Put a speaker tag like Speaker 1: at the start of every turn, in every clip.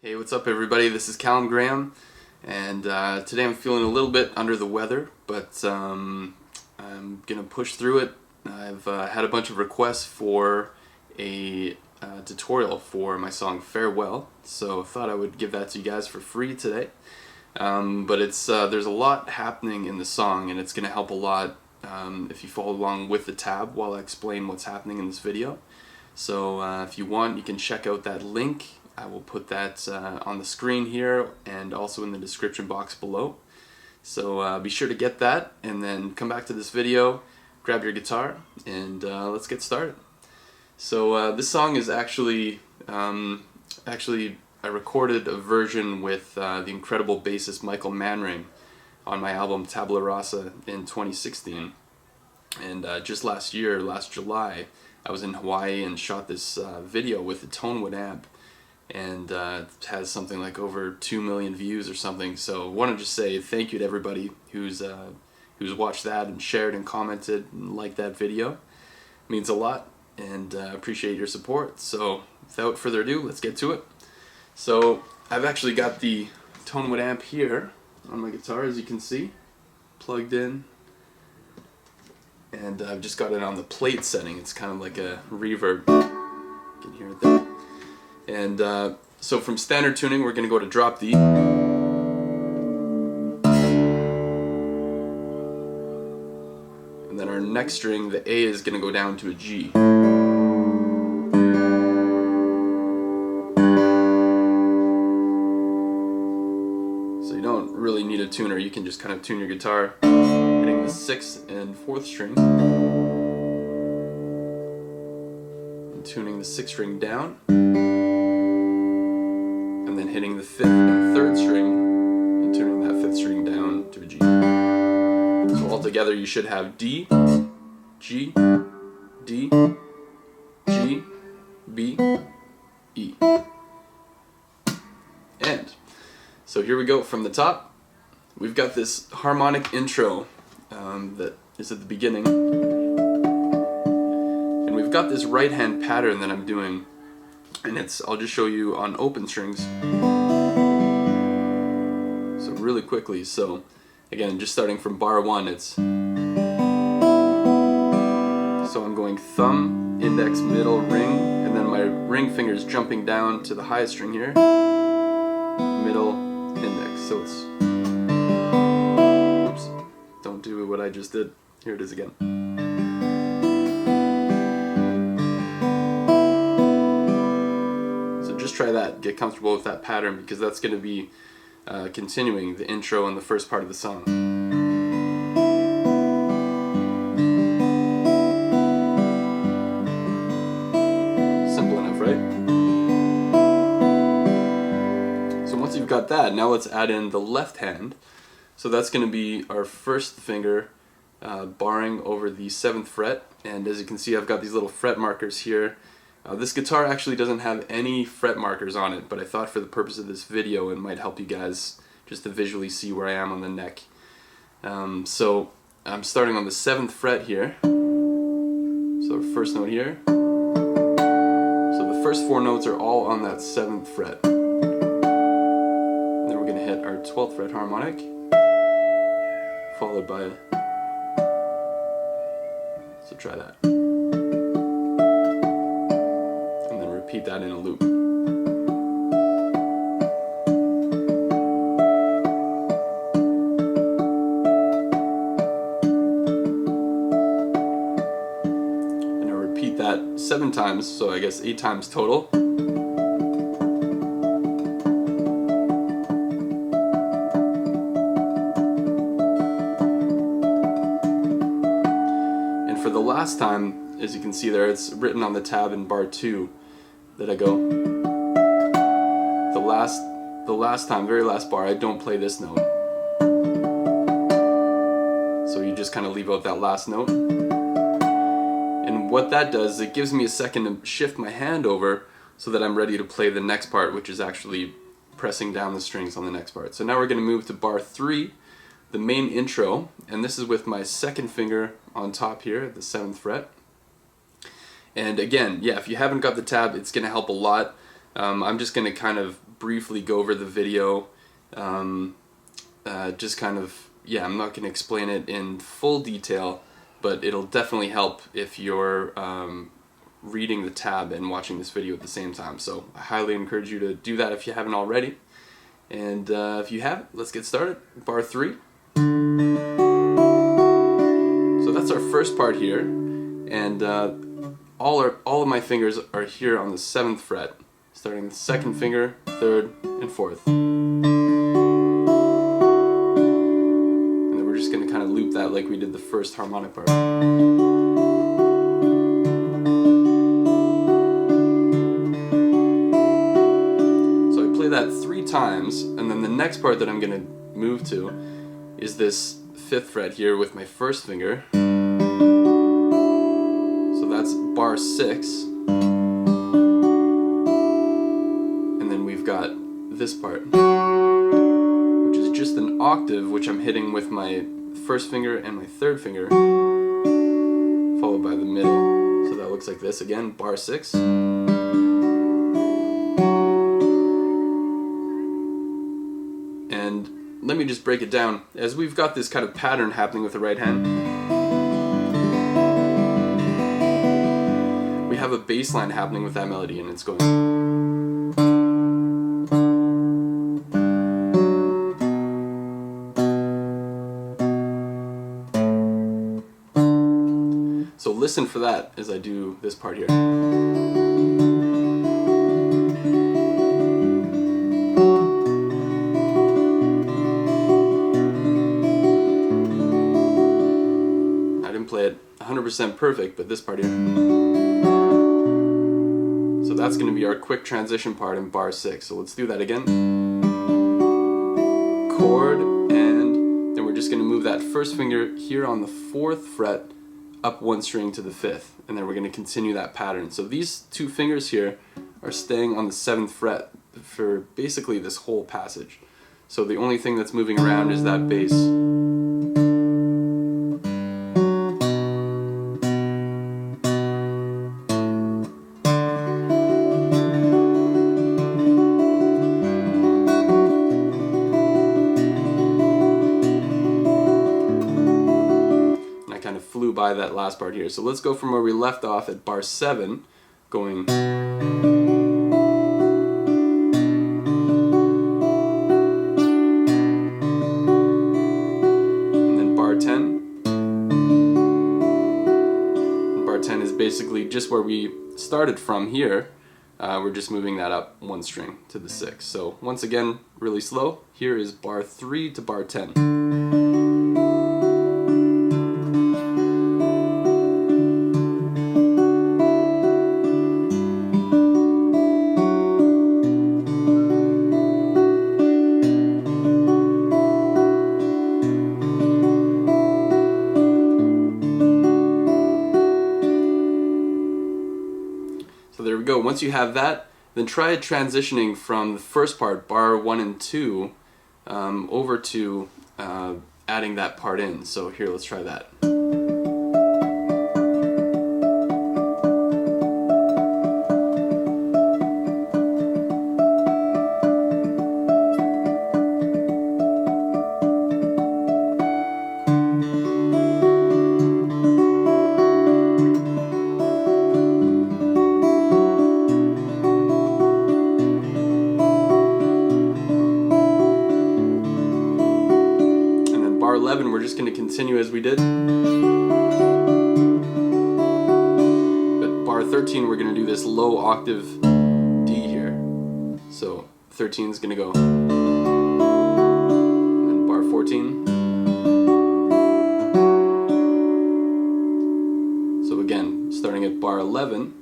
Speaker 1: Hey, what's up everybody? This is Calum, and today I'm feeling a little bit under the weather, but I'm gonna push through it. I've had a bunch of requests for a tutorial for my song Farewell, so I thought I would give that to you guys for free today. But it's there's a lot happening in the song, and it's gonna help a lot if you follow along with the tab while I explain what's happening in this video. So if you want, you can check out that link. I will put that on the screen here and also in the description box below. So be sure to get that and then come back to this video, grab your guitar, and let's get started. So this song is actually I recorded a version with the incredible bassist Michael Manring on my album Tabula Rasa in 2016. And just last July, I was in Hawaii and shot this video with a Tonewood amp, and it has something like over 2 million views or something. So I want to just say thank you to everybody who's watched that and shared and commented and liked that video. It means a lot, and appreciate your support. So without further ado, let's get to it. So I've actually got the Tonewood amp here on my guitar, as you can see, plugged in, and I've just got it on the plate setting. It's kind of like a reverb. You can hear it there. And so from standard tuning, we're going to go to drop D. And then our next string, the A, is going to go down to a G. So you don't really need a tuner. You can just kind of tune your guitar, hitting the 6th and 4th string, and tuning the 6th string down, and then hitting the 5th and 3rd string and tuning that 5th string down to a G. So altogether you should have D, G, D, G, B, E. And so here we go from the top. We've got this harmonic intro that is at the beginning, and we've got this right hand pattern that I'm doing. And I'll just show you on open strings. So really quickly, so again, just starting from bar 1, so I'm going thumb, index, middle, ring, and then my ring finger's jumping down to the highest string here, middle, index. So it's, oops, don't do what I just did. Here it is again. Try that, get comfortable with that pattern, because that's going to be continuing the intro and the first part of the song. Simple enough, right? So once you've got that, now let's add in the left hand. So that's going to be our first finger barring over the 7th fret, and as you can see, I've got these little fret markers here. This guitar actually doesn't have any fret markers on it, but I thought for the purpose of this video it might help you guys just to visually see where I am on the neck. So I'm starting on the 7th fret here, so the first note here. So the first 4 notes are all on that 7th fret. And then we're going to hit our 12th fret harmonic, followed by, so try that. Repeat that in a loop. And I'll repeat that 7 times, so I guess 8 times total. And for the last time, as you can see there, it's written on the tab in bar 2. That I go, the last time, very last bar, I don't play this note. So you just kind of leave out that last note. And what that does, it gives me a second to shift my hand over so that I'm ready to play the next part, which is actually pressing down the strings on the next part. So now we're going to move to bar 3, the main intro, and this is with my 2nd finger on top here at the 7th fret. And again, yeah, if you haven't got the tab, it's going to help a lot. I'm just going to kind of briefly go over the video, just kind of, yeah, I'm not going to explain it in full detail, but it'll definitely help if you're reading the tab and watching this video at the same time. So I highly encourage you to do that if you haven't already. And if you haven't, let's get started. Bar 3. So that's our first part here, and all of my fingers are here on the 7th fret, starting the 2nd finger, 3rd, and 4th. And then we're just going to kind of loop that like we did the first harmonic part. So I play that 3 times, and then the next part that I'm going to move to is this 5th fret here with my 1st finger. So that's bar 6. And then we've got this part, which is just an octave, which I'm hitting with my 1st finger and my 3rd finger, followed by the middle. So that looks like this again, bar 6. And let me just break it down. As we've got this kind of pattern happening with the right hand, we have a bass line happening with that melody, and it's going. So listen for that as I do this part here. Play it 100% perfect, but this part here. So that's going to be our quick transition part in bar 6. So let's do that again. Chord, and then we're just going to move that 1st finger here on the 4th fret up 1 string to the 5th, and then we're going to continue that pattern. So these 2 fingers here are staying on the 7th fret for basically this whole passage. So the only thing that's moving around is that bass. Flew by that last part here. So let's go from where we left off at bar 7, going. And then bar 10. And bar 10 is basically just where we started from here. We're just moving that up 1 string to the 6th. So once again, really slow. Here is bar 3 to bar 10. So there we go. Once you have that, then try transitioning from the first part, bar 1 and 2, over to adding that part in. So here, let's try that. Bar 11, we're just going to continue as we did. But bar 13, we're going to do this low octave D here. So 13 is going to go. And then bar 14. So again, starting at bar 11.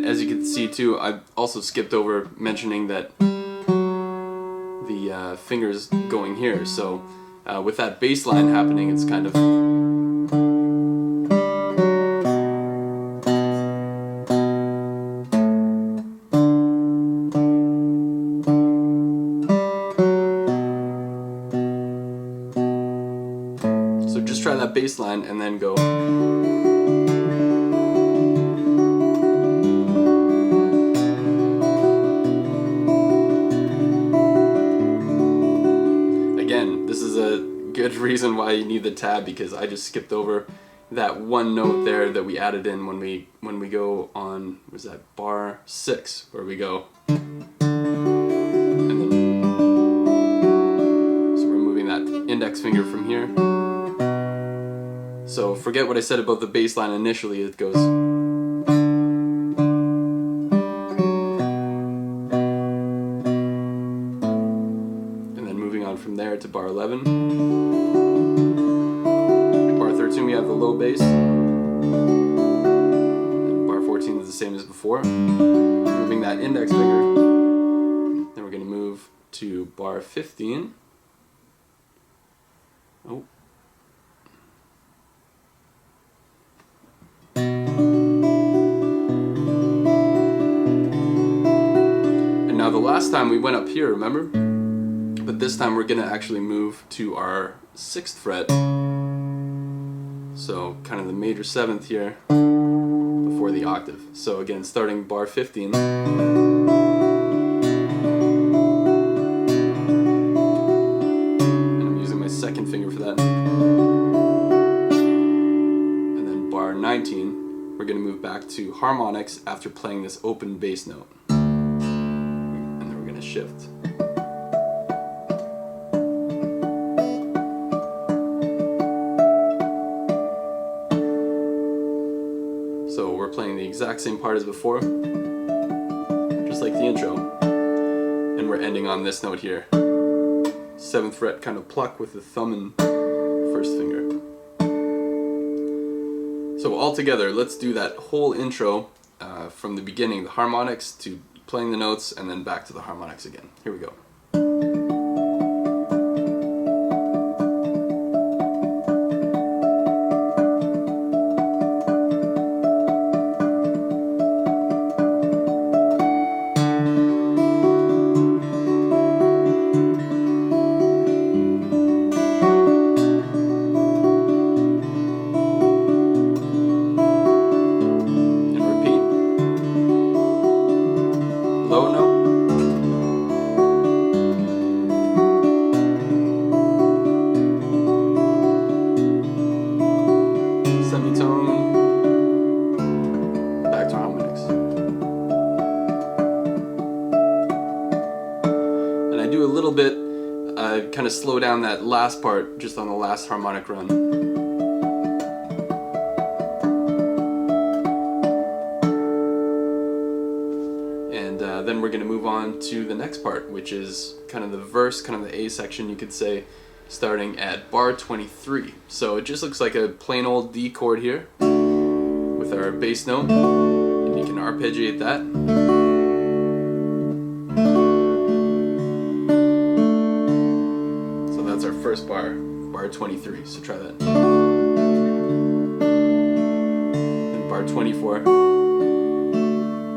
Speaker 1: As you can see too, I also skipped over mentioning that the fingers going here. So with that bass line happening, it's kind of. So just try that bass line and then go. Again, this is a good reason why you need the tab, because I just skipped over that one note there that we added in when we go on, was that bar 6, where we go. And then, so we're moving that index finger from here. So forget what I said about the bass line initially, it goes. And then moving on from there to bar 11. Bar 13 we have the low bass. And bar 14 is the same as before. Moving that index finger. Then we're going to move to bar 15. Oh. Now the last time we went up here, remember? But this time we're going to actually move to our 6th fret. So kind of the major 7th here before the octave. So again, starting bar 15. And I'm using my 2nd finger for that. And then bar 19, we're going to move back to harmonics after playing this open bass note. Shift. So we're playing the exact same part as before, just like the intro, and we're ending on this note here. 7th fret kind of pluck with the thumb and 1st finger. So all together, let's do that whole intro from the beginning, the harmonics to playing the notes, and then back to the harmonics again. Here we go. Kind of slow down that last part just on the last harmonic run. And then we're going to move on to the next part, which is kind of the verse, kind of the A section, you could say, starting at bar 23. So it just looks like a plain old D chord here with our bass note, and you can arpeggiate that. Our first bar, bar 23, so try that. And bar 24.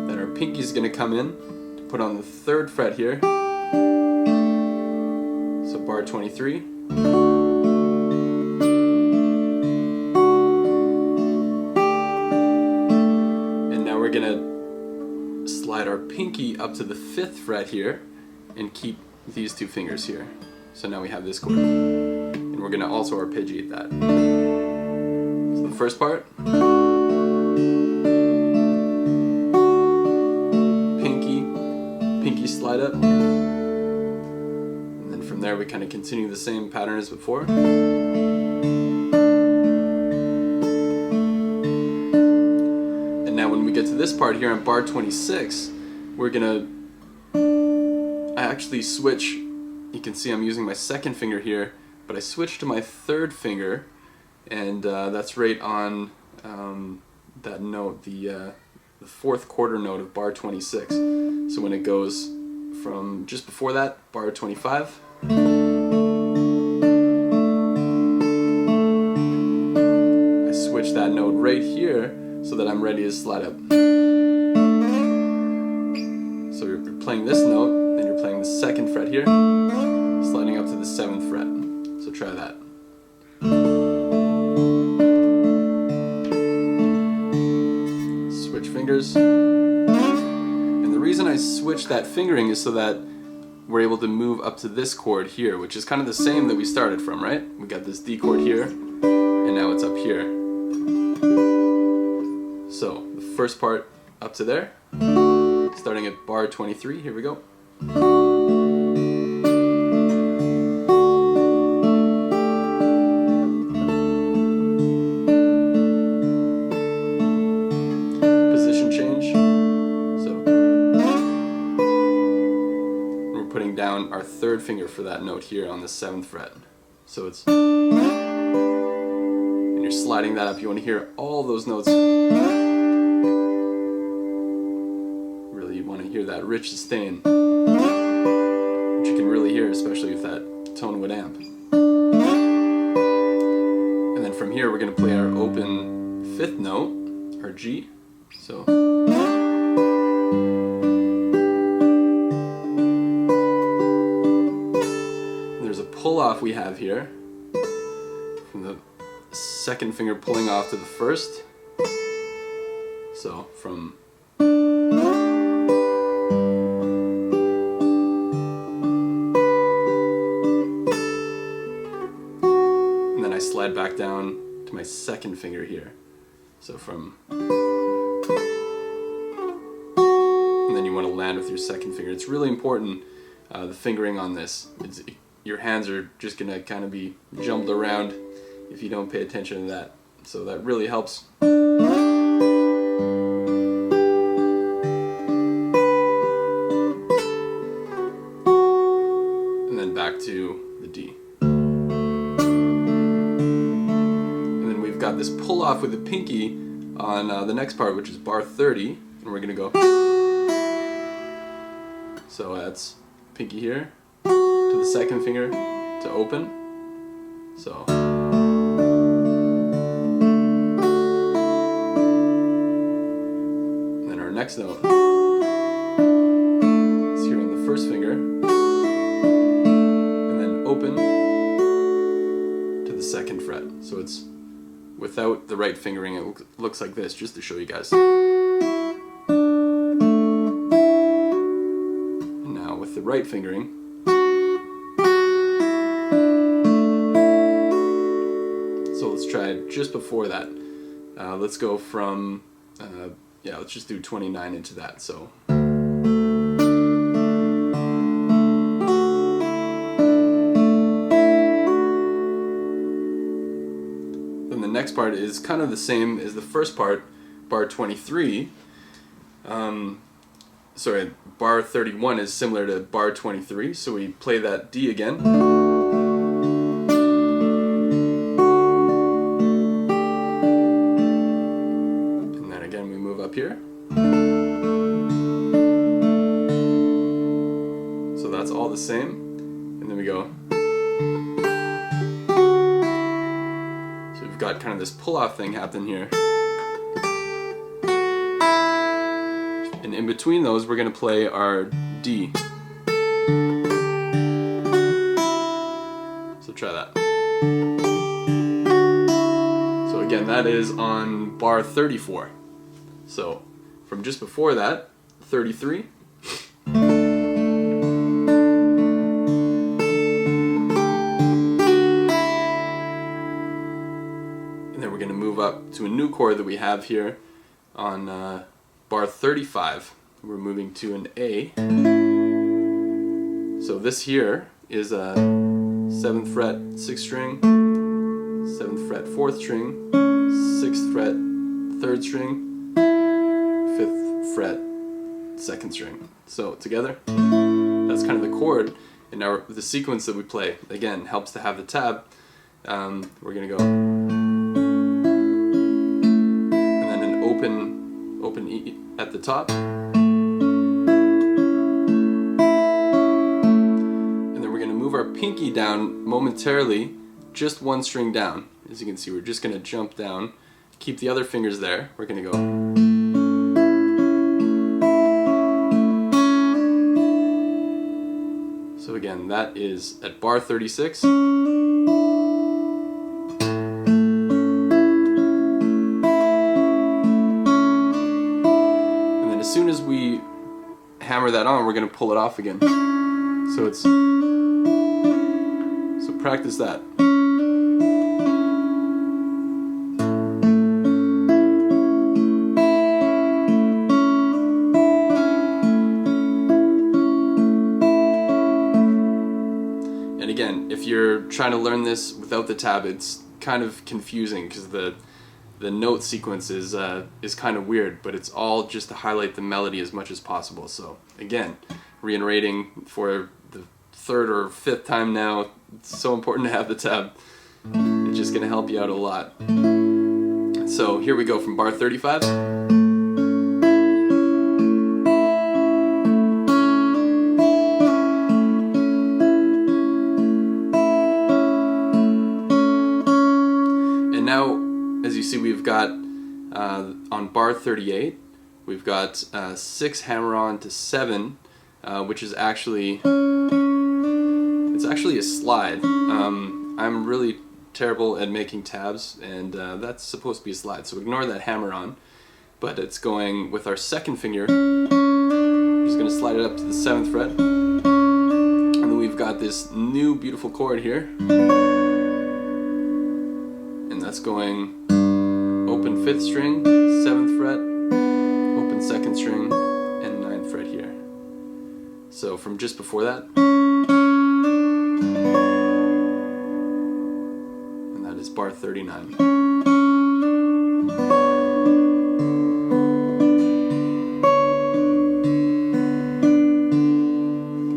Speaker 1: Then our pinky's going to come in to put on the 3rd fret here. So bar 23. And now we're going to slide our pinky up to the 5th fret here and keep these 2 fingers here. So now we have this chord, and we're going to also arpeggiate that. So the first part, pinky slide up, and then from there we kind of continue the same pattern as before. And now when we get to this part here on bar 26, we're going to actually switch. You can see I'm using my 2nd finger here, but I switched to my 3rd finger, and that's right on that note, the 4th quarter note of bar 26. So when it goes from just before that, bar 25, I switch that note right here so that I'm ready to slide up. So you're playing this note, then you're playing the 2nd fret here, sliding up to the 7th fret. So try that. fingers. And the reason I switched that fingering is so that we're able to move up to this chord here, which is kind of the same that we started from, right? We got this D chord here, and now it's up here. So the first part up to there, starting at bar 23, here we go. Position change. So we're putting down our third finger for that note here on the 7th fret. So it's, and you're sliding that up. You want to hear all those notes. Really, you want to hear that rich sustain, which you can really hear, especially with that tone wood amp. And then from here, we're going to play our open 5th note, our G. So. Pull off we have here from the 2nd finger pulling off to the 1st. So from and then I slide back down to my 2nd finger here. So from, and then you want to land with your 2nd finger. It's really important, the fingering on this. Your hands are just going to kind of be jumbled around if you don't pay attention to that. So that really helps. And then back to the D. And then we've got this pull off with the pinky on the next part, which is bar 30. And we're going to go. So that's pinky here. To the 2nd finger to open. So. And then our next note is here on the 1st finger. And then open to the 2nd fret. So it's without the right fingering, it looks like this, just to show you guys. And now with the right fingering, try just before that. Let's go from, yeah, let's just do 29 into that. So. Then the next part is kind of the same as the first part, bar 23. Sorry, bar 31 is similar to bar 23, so we play that D again. Up here. So that's all the same. And then we go. So we've got kind of this pull-off thing happening here. And in between those, we're going to play our D. So try that. So again, that is on bar 34. So, from just before that, 33. And then we're going to move up to a new chord that we have here on bar 35. We're moving to an A. So this here is a 7th fret 6th string, 7th fret 4th string, 6th fret 3rd string, 5th fret 2nd string. So together, that's kind of the chord. And now the sequence that we play, again, helps to have the tab. We're going to go, and then an open E at the top. And then we're going to move our pinky down momentarily, just 1 string down. As you can see, we're just going to jump down, keep the other fingers there. We're going to go. So again, that is at bar 36. hammer that on, we're going to pull it off again. So practice that. And again, if you're trying to learn this without the tab, it's kind of confusing because the note sequence is kind of weird, but it's all just to highlight the melody as much as possible. So again, reiterating for the third or fifth time now, it's so important to have the tab. It's just going to help you out a lot. So here we go from bar 35. And now, as you see, we've got on bar 38, we've got 6 hammer-on to 7, which is actually a slide. I'm really terrible at making tabs, and that's supposed to be a slide, so ignore that hammer-on. But it's going with our second finger. We're just going to slide it up to the 7th fret, and then we've got this new beautiful chord here, and that's going open 5th string, 7th fret, open 2nd string, and 9th fret here. So from just before that, and that is bar 39.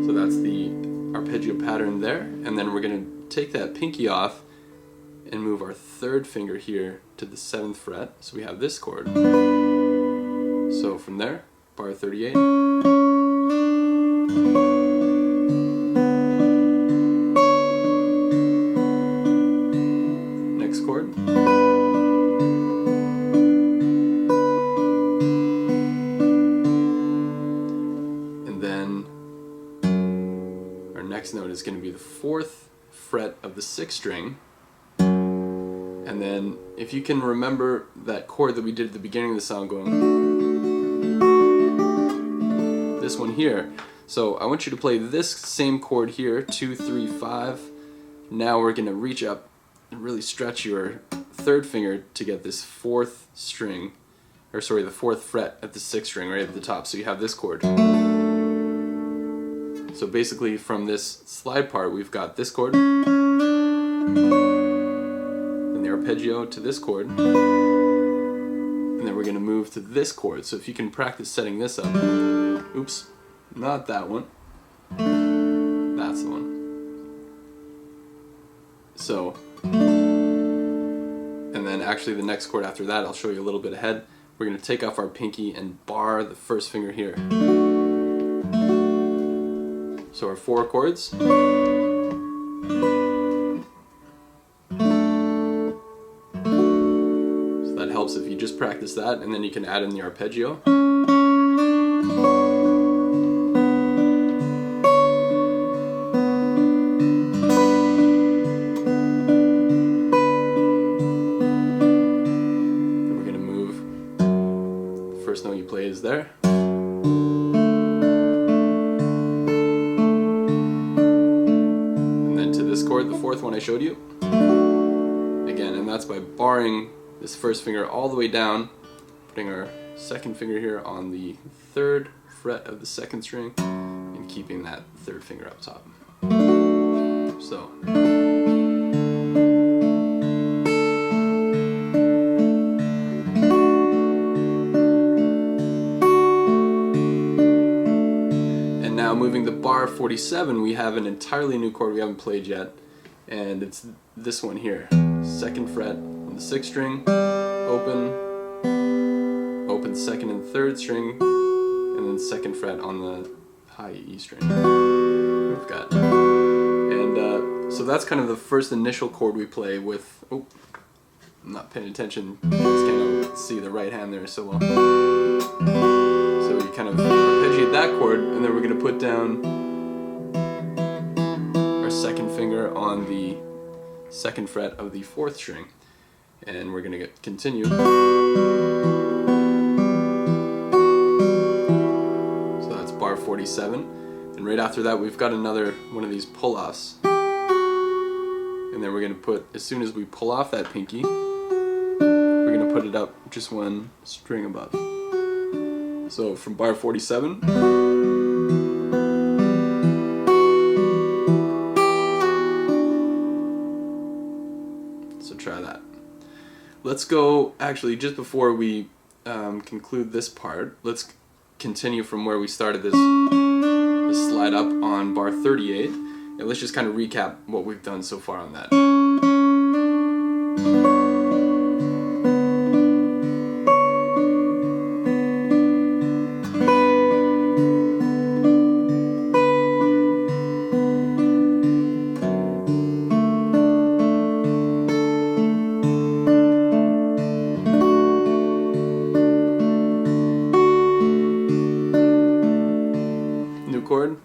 Speaker 1: So that's the arpeggio pattern there, and then we're going to take that pinky off and move our 3rd finger here to the 7th fret, so we have this chord. So from there, bar 38. Next chord. And then our next note is going to be the 4th fret of the 6th string. And then, if you can remember that chord that we did at the beginning of the song, going this one here. So I want you to play this same chord here, 2, 3, 5. Now we're going to reach up and really stretch your 3rd finger to get this 4th string, or sorry, the 4th fret at the 6th string right at the top. So you have this chord. So basically, from this slide part, we've got this chord, the arpeggio to this chord, and then we're going to move to this chord. So if you can practice setting this up, oops, not that one, that's the one. So, and then actually the next chord after that, I'll show you a little bit ahead. We're going to take off our pinky and bar the 1st finger here. So our 4 chords. Helps if you just practice that, and then you can add in the arpeggio. Then we're going to move. The first note you play is there. And then to this chord, the 4th one I showed you. Again, and that's by barring this 1st finger all the way down, putting our 2nd finger here on the 3rd fret of the 2nd string, and keeping that 3rd finger up top. So. And now moving to bar 47, we have an entirely new chord we haven't played yet, and it's this one here, 2nd fret, the 6th string, open 2nd and 3rd string, and then 2nd fret on the high E string. We've got, and so that's kind of the first initial chord we play with. Oh, I'm not paying attention. I just can't see the right hand there so well. So we kind of arpeggiate that chord, and then we're going to put down our 2nd finger on the 2nd fret of the 4th string. And we're going to continue. So that's bar 48. 47, and right after that we've got another one of these pull-offs, and then we're going to put, as soon as we pull off that pinky, we're going to put it up just one string above. So from bar 47, so try that. Let's go, actually, just before we conclude this part, let's continue from where we started this slide up on bar 38, and let's just kind of recap what we've done so far on that. New chord.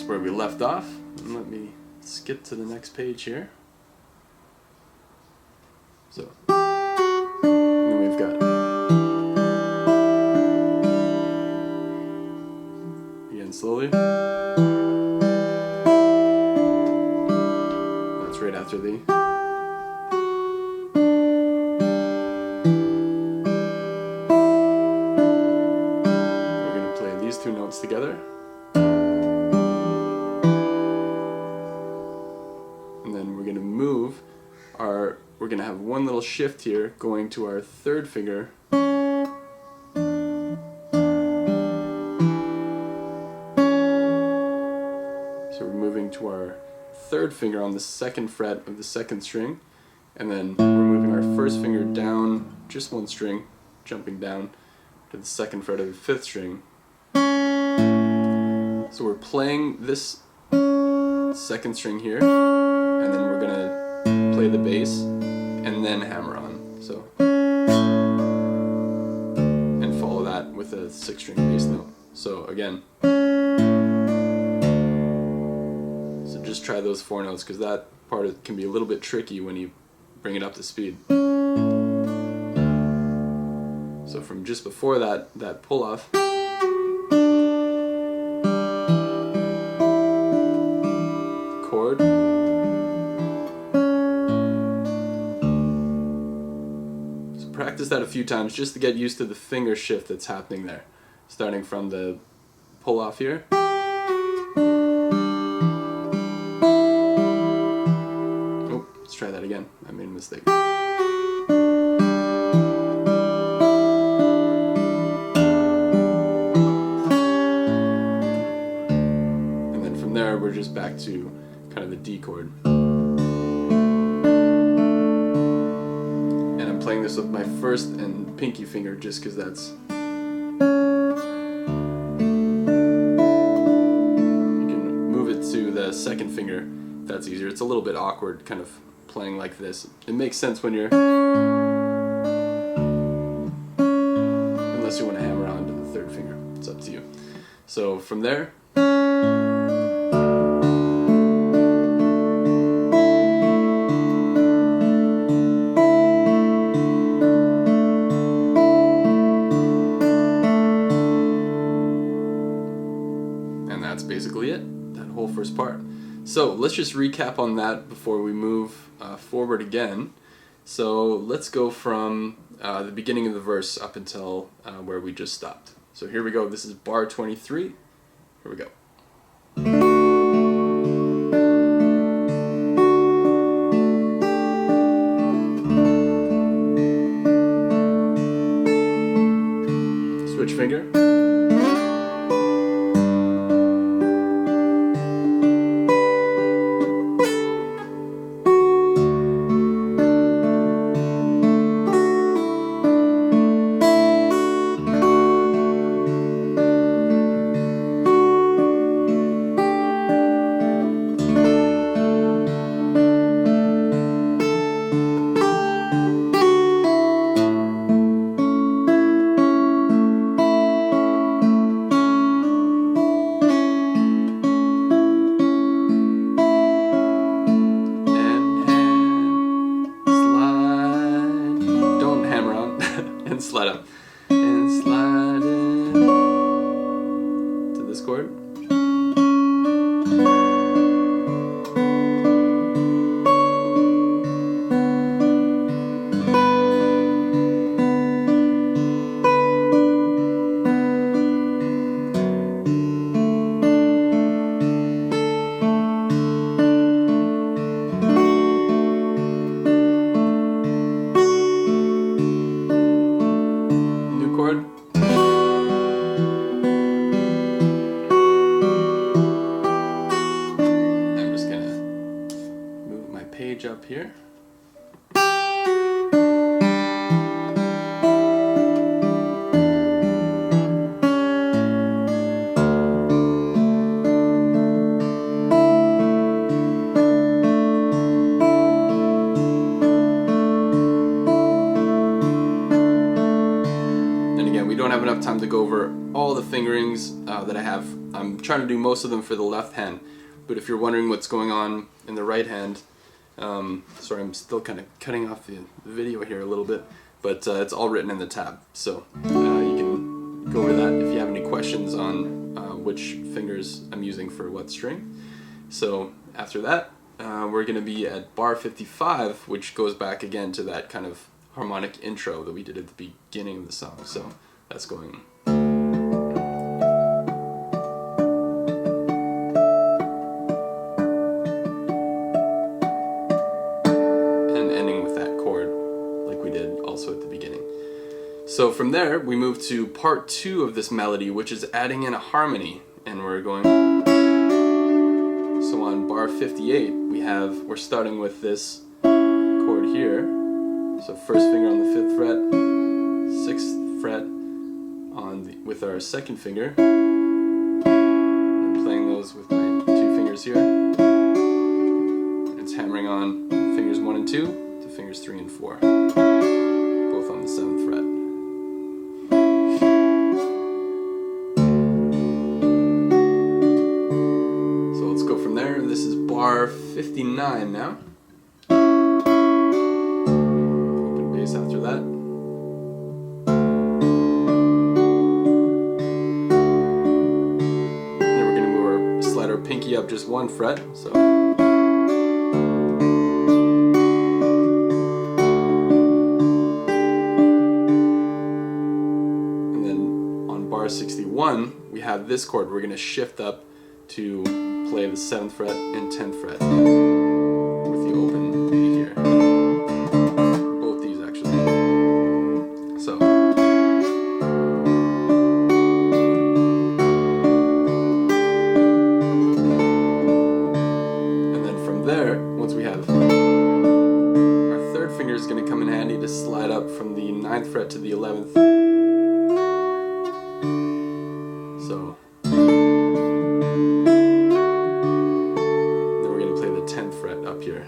Speaker 1: Where we left off, and let me skip to the next page here. So, and then we've got, again slowly, that's right after the, we're going to play these two notes together. We're going to have one little shift here going to our third finger. So we're moving to our third finger on the second fret of the second string, and then we're moving our first finger down just one string, jumping down to the second fret of the fifth string. So we're playing this second string here, and then we're going to play the bass and then hammer on, so, and follow that with a 6-string bass note. So again, so just try those 4 notes, because that part can be a little bit tricky when you bring it up to speed. So from just before that pull off, chord, practice that a few times just to get used to the finger shift that's happening there. Starting from the pull off here. Oh, let's try that again. I made a mistake. And then from there we're just back to kind of the D chord. Playing this with my first and pinky finger just because that's, you can move it to the second finger if that's easier. It's a little bit awkward kind of playing like this. It makes sense when you're, unless you want to hammer on to the third finger, it's up to you. So from there, basically it, that whole first part. So let's just recap on that before we move forward again. So let's go from the beginning of the verse up until where we just stopped. So here we go. This is bar 23. Here we go. Switch finger. this chord. New chord. I'm just gonna move my page up here. We don't have enough time to go over all the fingerings that I have. I'm trying to do most of them for the left hand, but if you're wondering what's going on in the right hand, sorry, I'm still kind of cutting off the video here a little bit, but it's all written in the tab, so you can go over that if you have any questions on which fingers I'm using for what string. So after that, we're going to be at bar 55, which goes back again to that kind of harmonic intro that we did at the beginning of the song. So that's going. And ending with that chord like we did also at the beginning. So from there we move to part 2 of this melody, which is adding in a harmony, and we're going. So on bar 58 we're starting with this chord here. So first finger on the 5th fret, 6th fret with our 2nd finger. I'm playing those with my 2 fingers here. It's hammering on fingers 1 and 2 to fingers 3 and 4, both on the 7th fret. So let's go from there. This is bar 59 now. Open bass after that. Pinky up just 1 fret, so and then on bar 61 we have this chord. We're going to shift up to play the 7th fret and 10th fret with the open B here. Both these actually. So there, once we have our 3rd finger is going to come in handy to slide up from the 9th fret to the 11th. So then we're going to play the 10th fret up here.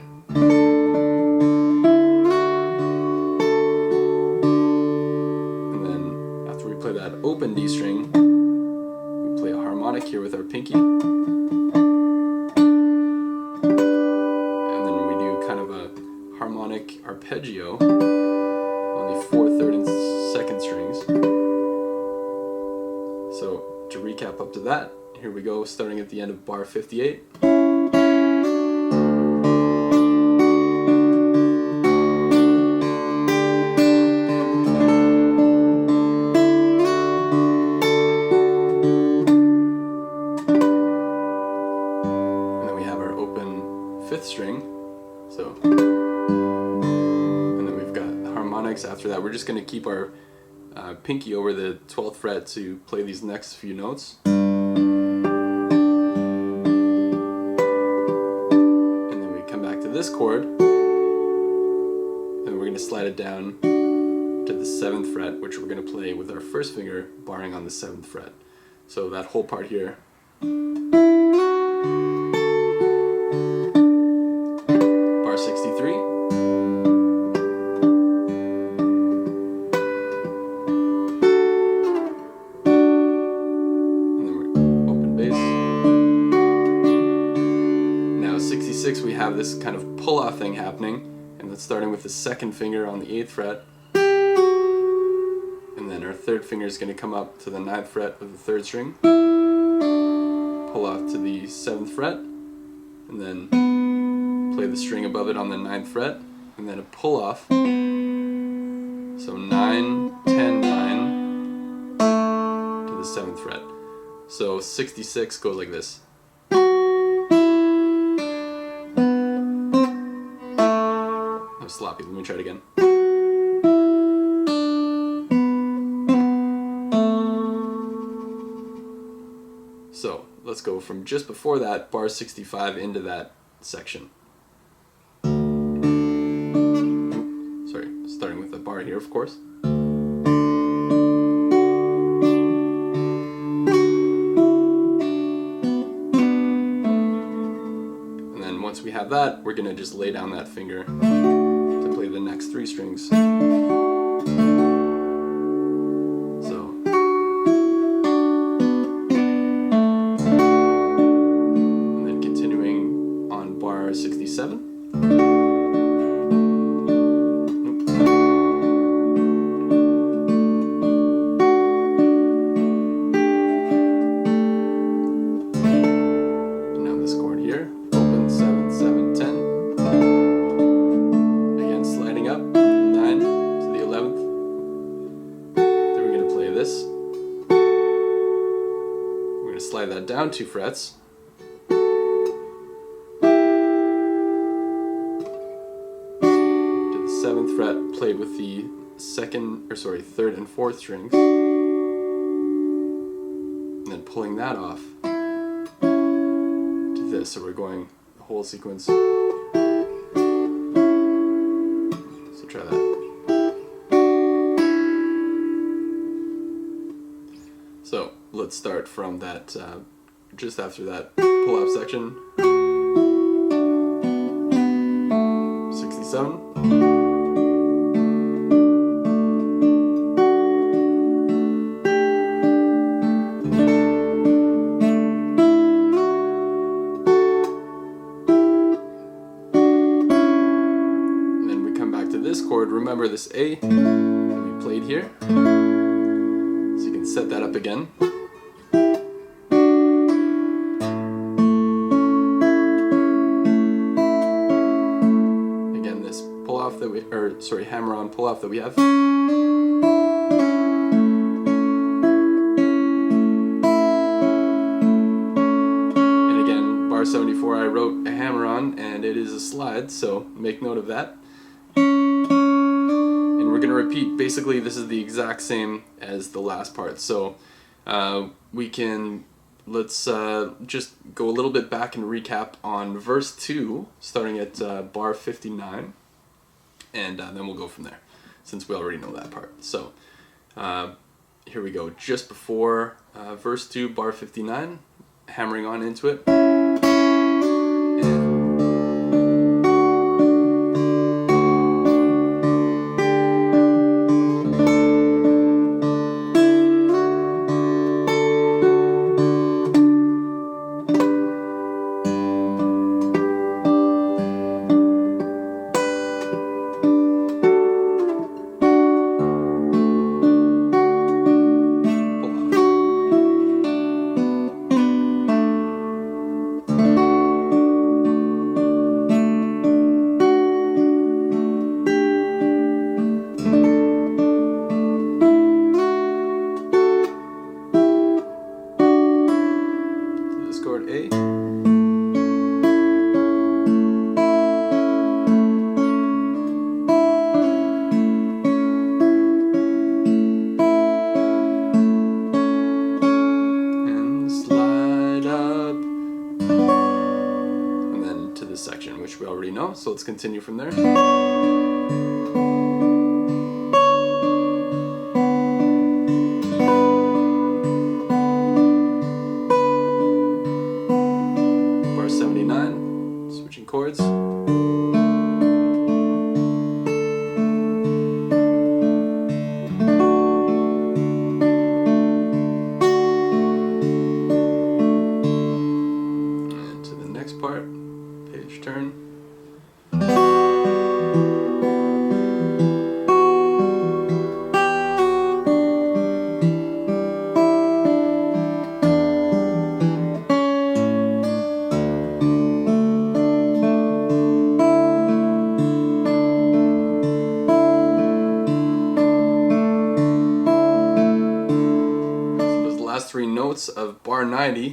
Speaker 1: And then after we play that open D string, we play a harmonic here with our pinky. Harmonic arpeggio on the 4th, 3rd, and 2nd strings. So to recap up to that, here we go, starting at the end of bar 58. And then we have our open 5th string. So after that, we're just going to keep our pinky over the 12th fret to play these next few notes. And then we come back to this chord, and we're going to slide it down to the 7th fret, which we're going to play with our 1st finger barring on the 7th fret. So that whole part here. Bar 63. We have this kind of pull-off thing happening, and that's starting with the 2nd finger on the 8th fret, and then our 3rd finger is going to come up to the 9th fret of the 3rd string, pull off to the 7th fret, and then play the string above it on the 9th fret, and then a pull off. So 9, 10, 9 to the 7th fret. So 66 goes like this. That was sloppy, let me try it again. So let's go from just before that, bar 65, into that section. Sorry, starting with the bar here, of course. And then once we have that, we're going to just lay down that finger to play the next 3 strings. Bar 67. Now this chord here, open 7, 7, 10. Again, sliding up 9 to the 11th. Then we're going to play this. We're going to slide that down 2 frets. Seventh fret, played with the 3rd and 4th strings, and then pulling that off to this. So we're going the whole sequence. So try that. So let's start from that, just after that pull-off section. 67. This chord, remember this A that we played here, so you can set that up again. Again, this pull off that we, hammer on pull off that we have. And again, bar 74 I wrote a hammer on, and it is a slide, so make note of that. We're going to repeat, basically this is the exact same as the last part, so let's just go a little bit back and recap on verse 2, starting at bar 59, and then we'll go from there, since we already know that part. So here we go, just before verse 2, bar 59, hammering on into it. Section, which we already know, so let's continue from there. Bar 79, switching chords. And to the next part. Page turn. 90.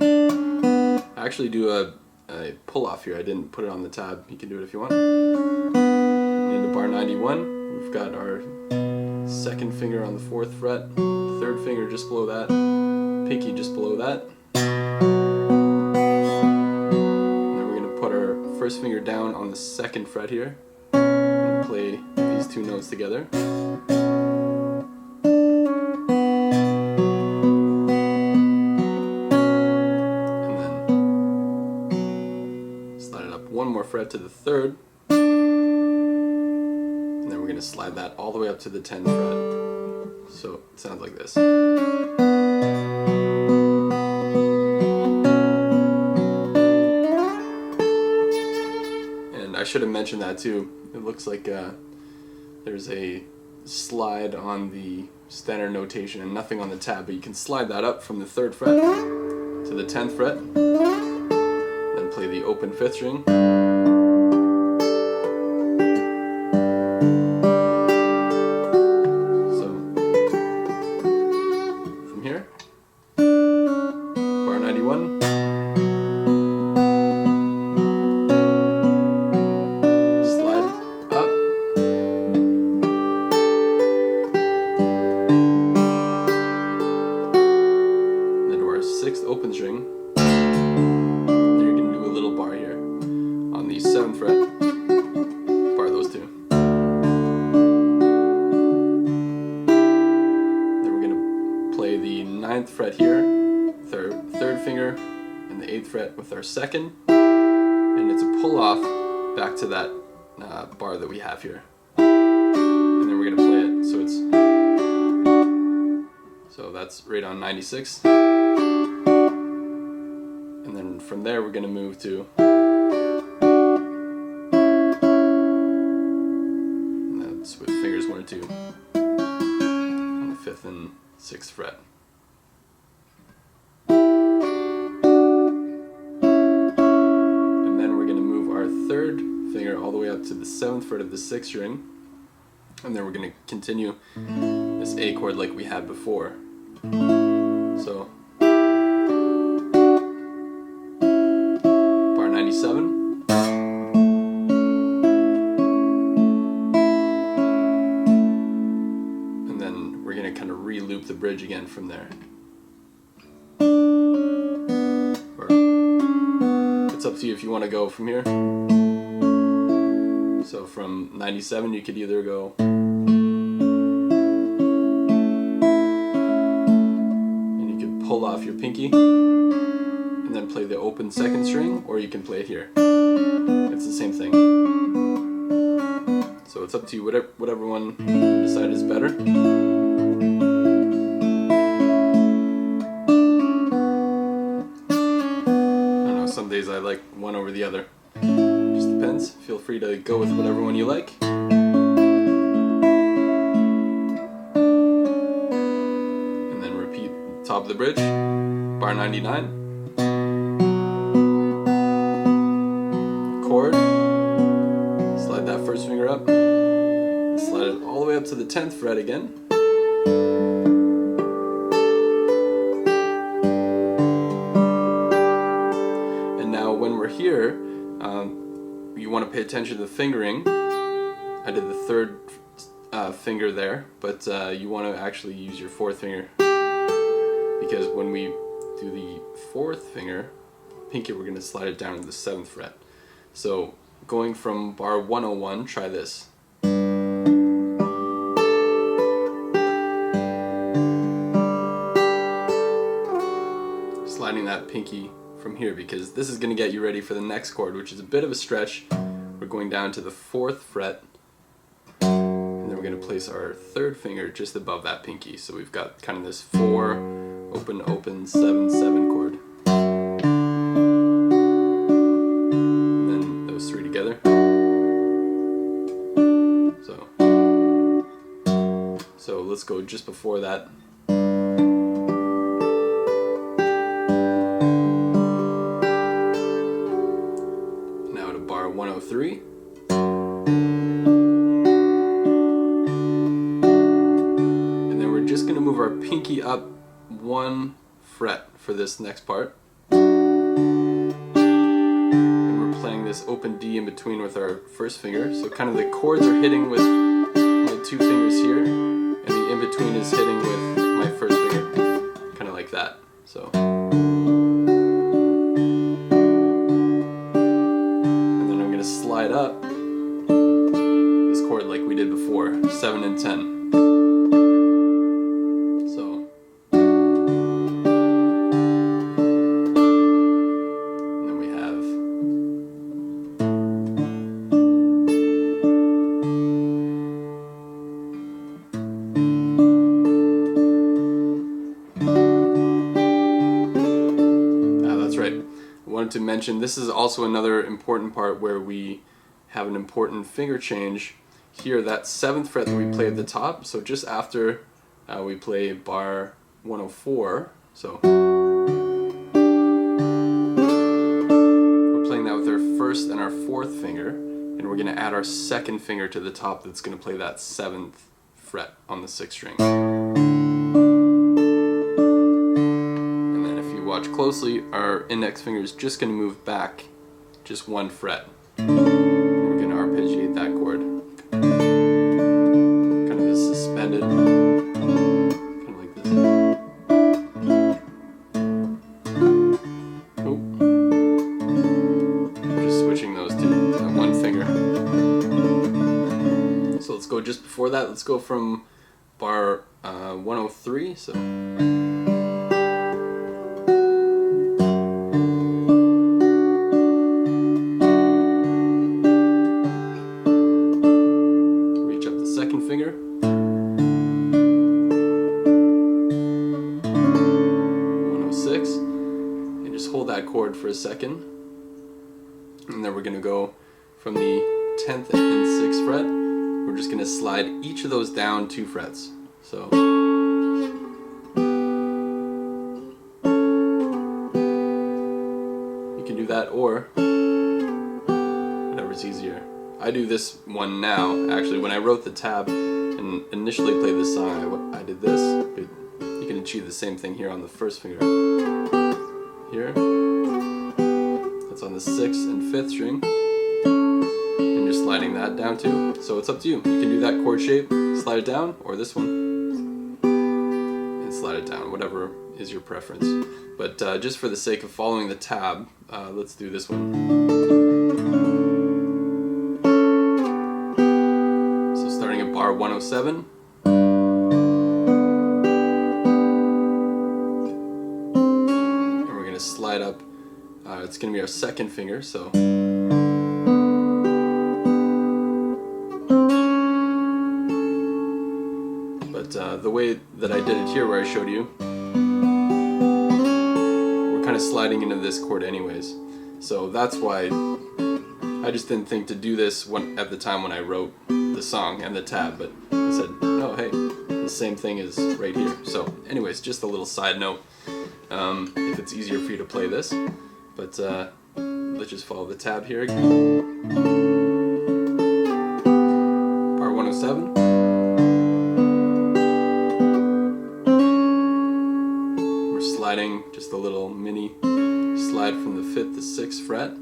Speaker 1: I actually do a pull off here. I didn't put it on the tab. You can do it if you want. Into bar 91, we've got our second finger on the 4th fret, third finger just below that, pinky just below that. And then we're going to put our first finger down on the 2nd fret here and play these two notes together. And then slide it up one more fret to the 3rd. And then we're going to slide that all the way up to the 10th fret. So it sounds like this. And I should have mentioned that too. It looks like there's a slide on the standard notation and nothing on the tab, but you can slide that up from the 3rd fret to the 10th fret. Then play the open 5th string. Bar 91. Slide up. And then to our 6th open string. Then you're going to do a little bar here on the 7th fret. Bar those two. Then we're going to play the 9th fret here. Third finger and the 8th fret with our 2nd, and it's a pull off back to that bar that we have here, and then we're going to play it so that's right on 96, and then from there we're going to move to, and that's with fingers 1 and 2 on the 5th and 6th fret. Third finger all the way up to the 7th fret of the 6th string, and then we're going to continue this A chord like we had before. So bar 97, and then we're going to kind of re-loop the bridge again from there. Or it's up to you if you want to go from here. So from 97 you could either go and you could pull off your pinky and then play the open 2nd string, or you can play it here. It's the same thing. So it's up to you, whatever one you decide is better. I don't know, some days I like one over the other. Just depends. Feel free to go with whatever one you like. And then repeat top of the bridge, bar 99. Chord. Slide that first finger up. Slide it all the way up to the 10th fret again. And now when we're here, you want to pay attention to the fingering. I did the 3rd finger there, but you want to actually use your 4th finger, because when we do the 4th finger, pinky, we're going to slide it down to the 7th fret. So going from bar 101, try this. Sliding that pinky from here, because this is going to get you ready for the next chord, which is a bit of a stretch. We're going down to the 4th fret, and then we're going to place our 3rd finger just above that pinky. So we've got kind of this 4, open, open, 7, 7 chord. And then those 3 together. So let's go just before that. Now to bar 103. And then we're just going to move our pinky up 1 fret for this next part. this open D in between with our first finger. So kind of the chords are hitting with my two fingers here, and the in between is hitting with my first finger, kind of like that. So, and then I'm going to slide up this chord like we did before, 7 and 10. To mention, this is also another important part where we have an important finger change here. That 7th fret that we play at the top, so just after we play bar 104, so we're playing that with our 1st and our 4th finger, and we're going to add our 2nd finger to the top that's going to play that 7th fret on the 6th string. Watch closely, our index finger is just going to move back just 1 fret. And we're going to arpeggiate that chord. Kind of this suspended, kind of like this. Oh. We're just switching those to that 1 finger. So let's go just before that. Let's go from bar 103. So. Finger, 106, and just hold that chord for a second, and then we're going to go from the 10th and 6th fret. We're just going to slide each of those down 2 frets. So you can do that or whatever's easier. I do this one now. Actually, when I wrote the tab and initially played this song, I did this. You can achieve the same thing here on the 1st finger. Here. That's on the 6th and 5th string. And you're sliding that down too. So it's up to you. You can do that chord shape, slide it down, or this one. And slide it down, whatever is your preference. But just for the sake of following the tab, let's do this one. Bar 107, and we're going to slide up, it's going to be our 2nd finger, so but the way that I did it here where I showed you, we're kind of sliding into this chord anyways, so that's why I just didn't think to do this at the time when I wrote the song and the tab, but I said, oh hey, the same thing is right here. So anyways, just a little side note, if it's easier for you to play this, but let's just follow the tab here again. Bar 107. We're sliding just a little mini slide from the 5th to 6th fret.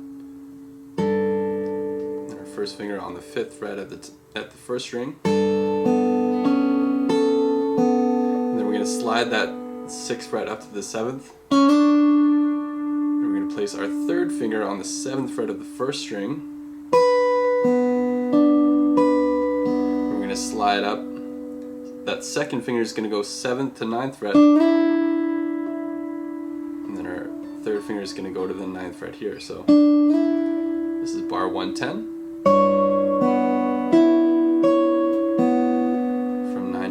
Speaker 1: 1st finger on the 5th fret at the 1st string, and then we're going to slide that 6th fret up to the 7th, and we're going to place our 3rd finger on the 7th fret of the 1st string. We're going to slide up, that 2nd finger is going to go 7th to 9th fret, and then our 3rd finger is going to go to the 9th fret here. So this is bar 110.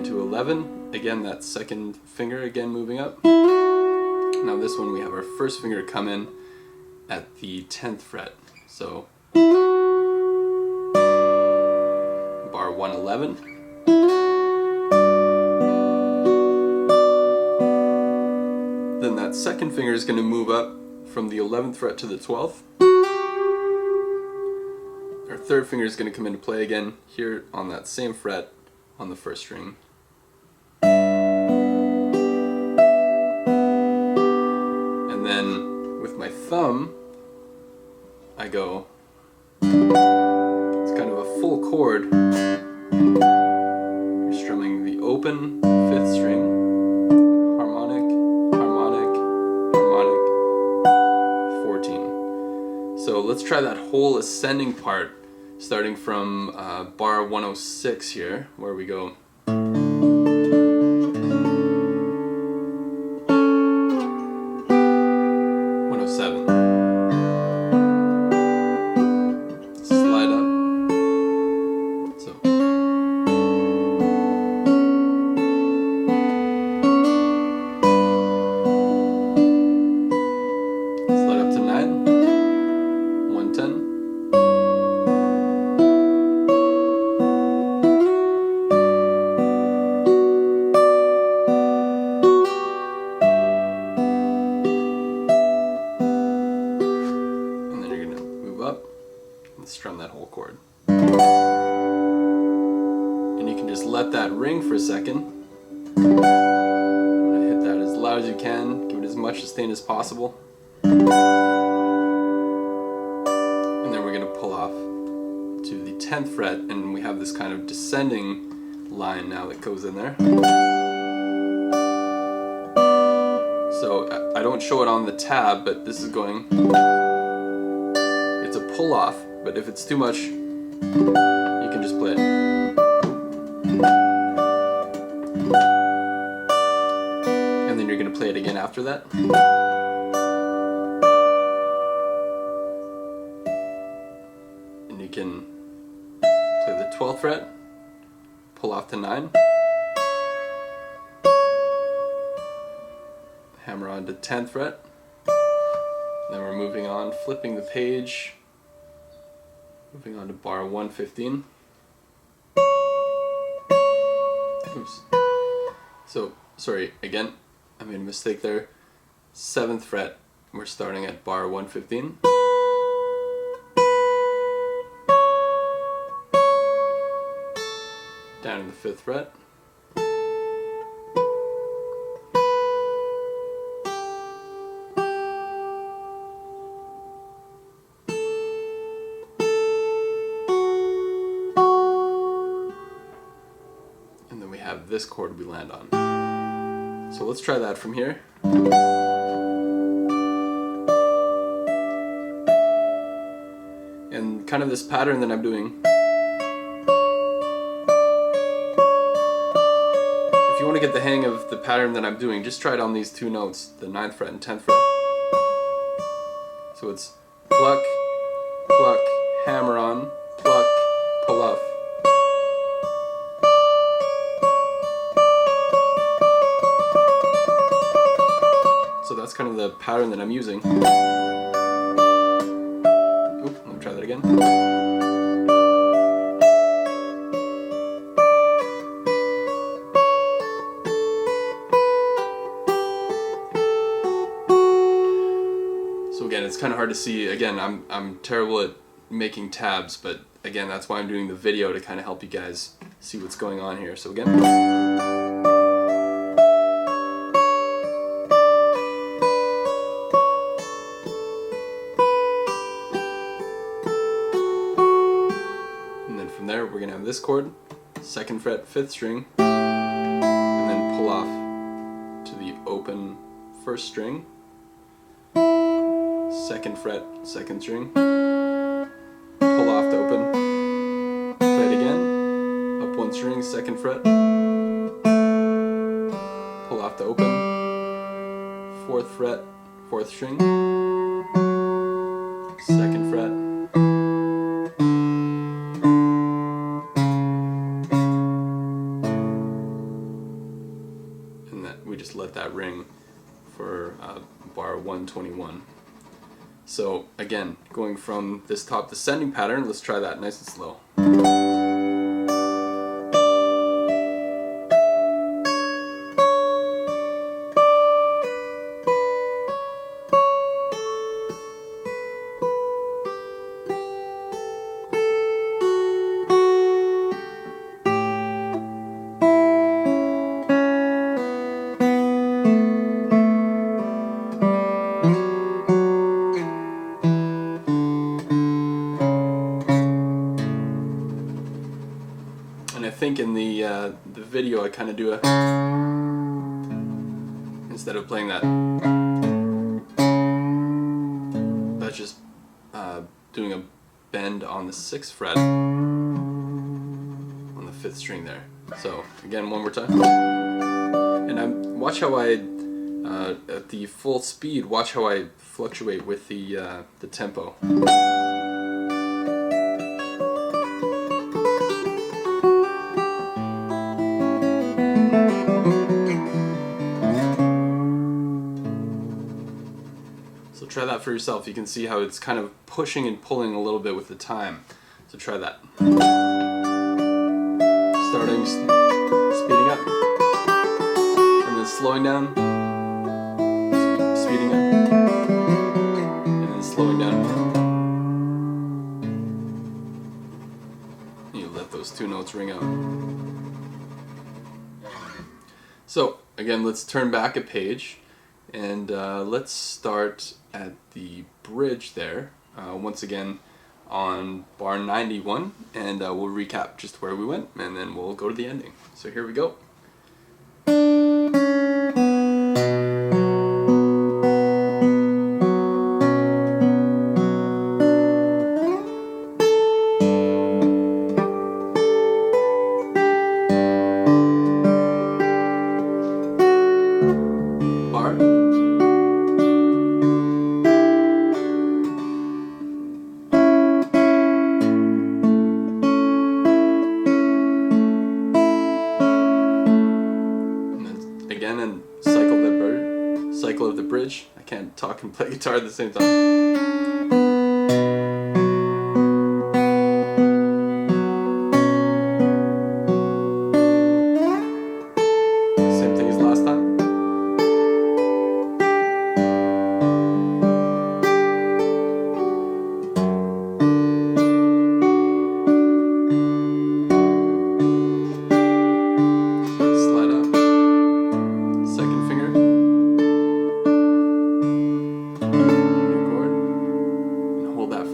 Speaker 1: To 11, again that 2nd finger again moving up. Now this one we have our 1st finger come in at the 10th fret, so bar 111, then that 2nd finger is going to move up from the 11th fret to the 12th. Our 3rd finger is going to come into play again here on that same fret on the 1st string. And then with my thumb, I go It's kind of a full chord. You're strumming the open 5th string, harmonic, harmonic, harmonic, 14. So let's try that whole ascending part, starting from bar 106 here, where we go. 107. Slide up. So. Slide up to 9. 110. Up and strum that whole chord. And you can just let that ring for a second. I'm gonna hit that as loud as you can, give it as much sustain as possible. And then we're gonna pull off to the 10th fret, and we have this kind of descending line now that goes in there. So I don't show it on the tab, but this is going. It's a pull off, but if it's too much, you can just play it. And then you're going to play it again after that. And you can play the 12th fret, pull off to 9, hammer on to 10th fret, then we're moving on, flipping the page. Moving on to bar 115. Oops. So, sorry, again, I made a mistake there. 7th fret, we're starting at bar 115. Down in the 5th fret. This chord we land on. So let's try that from here. And kind of this pattern that I'm doing. If you want to get the hang of the pattern that I'm doing, just try it on these 2 notes, the 9th fret and 10th fret. So it's pluck, pluck, hammer on, pluck, pull off. So that's kind of the pattern that I'm using. Oop, let me try that again. So again, it's kind of hard to see. Again, I'm terrible at making tabs, but again, that's why I'm doing the video, to kind of help you guys see what's going on here. So again. From there, we're going to have this chord, 2nd fret, 5th string, and then pull off to the open 1st string, 2nd fret, 2nd string, pull off to open, play it again, up 1 string, 2nd fret, pull off to open, 4th fret, 4th string, 2nd fret, we just let that ring for bar 121. So again, going from this top descending pattern, let's try that nice and slow. think in the video I kind of do a, instead of playing that. That's just doing a bend on the 6th fret on the 5th string there. So again, one more time. And watch how I at the full speed. Watch how I fluctuate with the tempo. So try that for yourself. You can see how it's kind of pushing and pulling a little bit with the time. So try that. Starting, speeding up, and then slowing down, speeding up, and then slowing down. You let those 2 notes ring out. So again, let's turn back a page, and let's start at the bridge there, once again on bar 91, and we'll recap just where we went, and then we'll go to the ending. So here we go. Bar. Again, and cycle of the bridge. I can't talk and play guitar at the same time. Same thing as last time.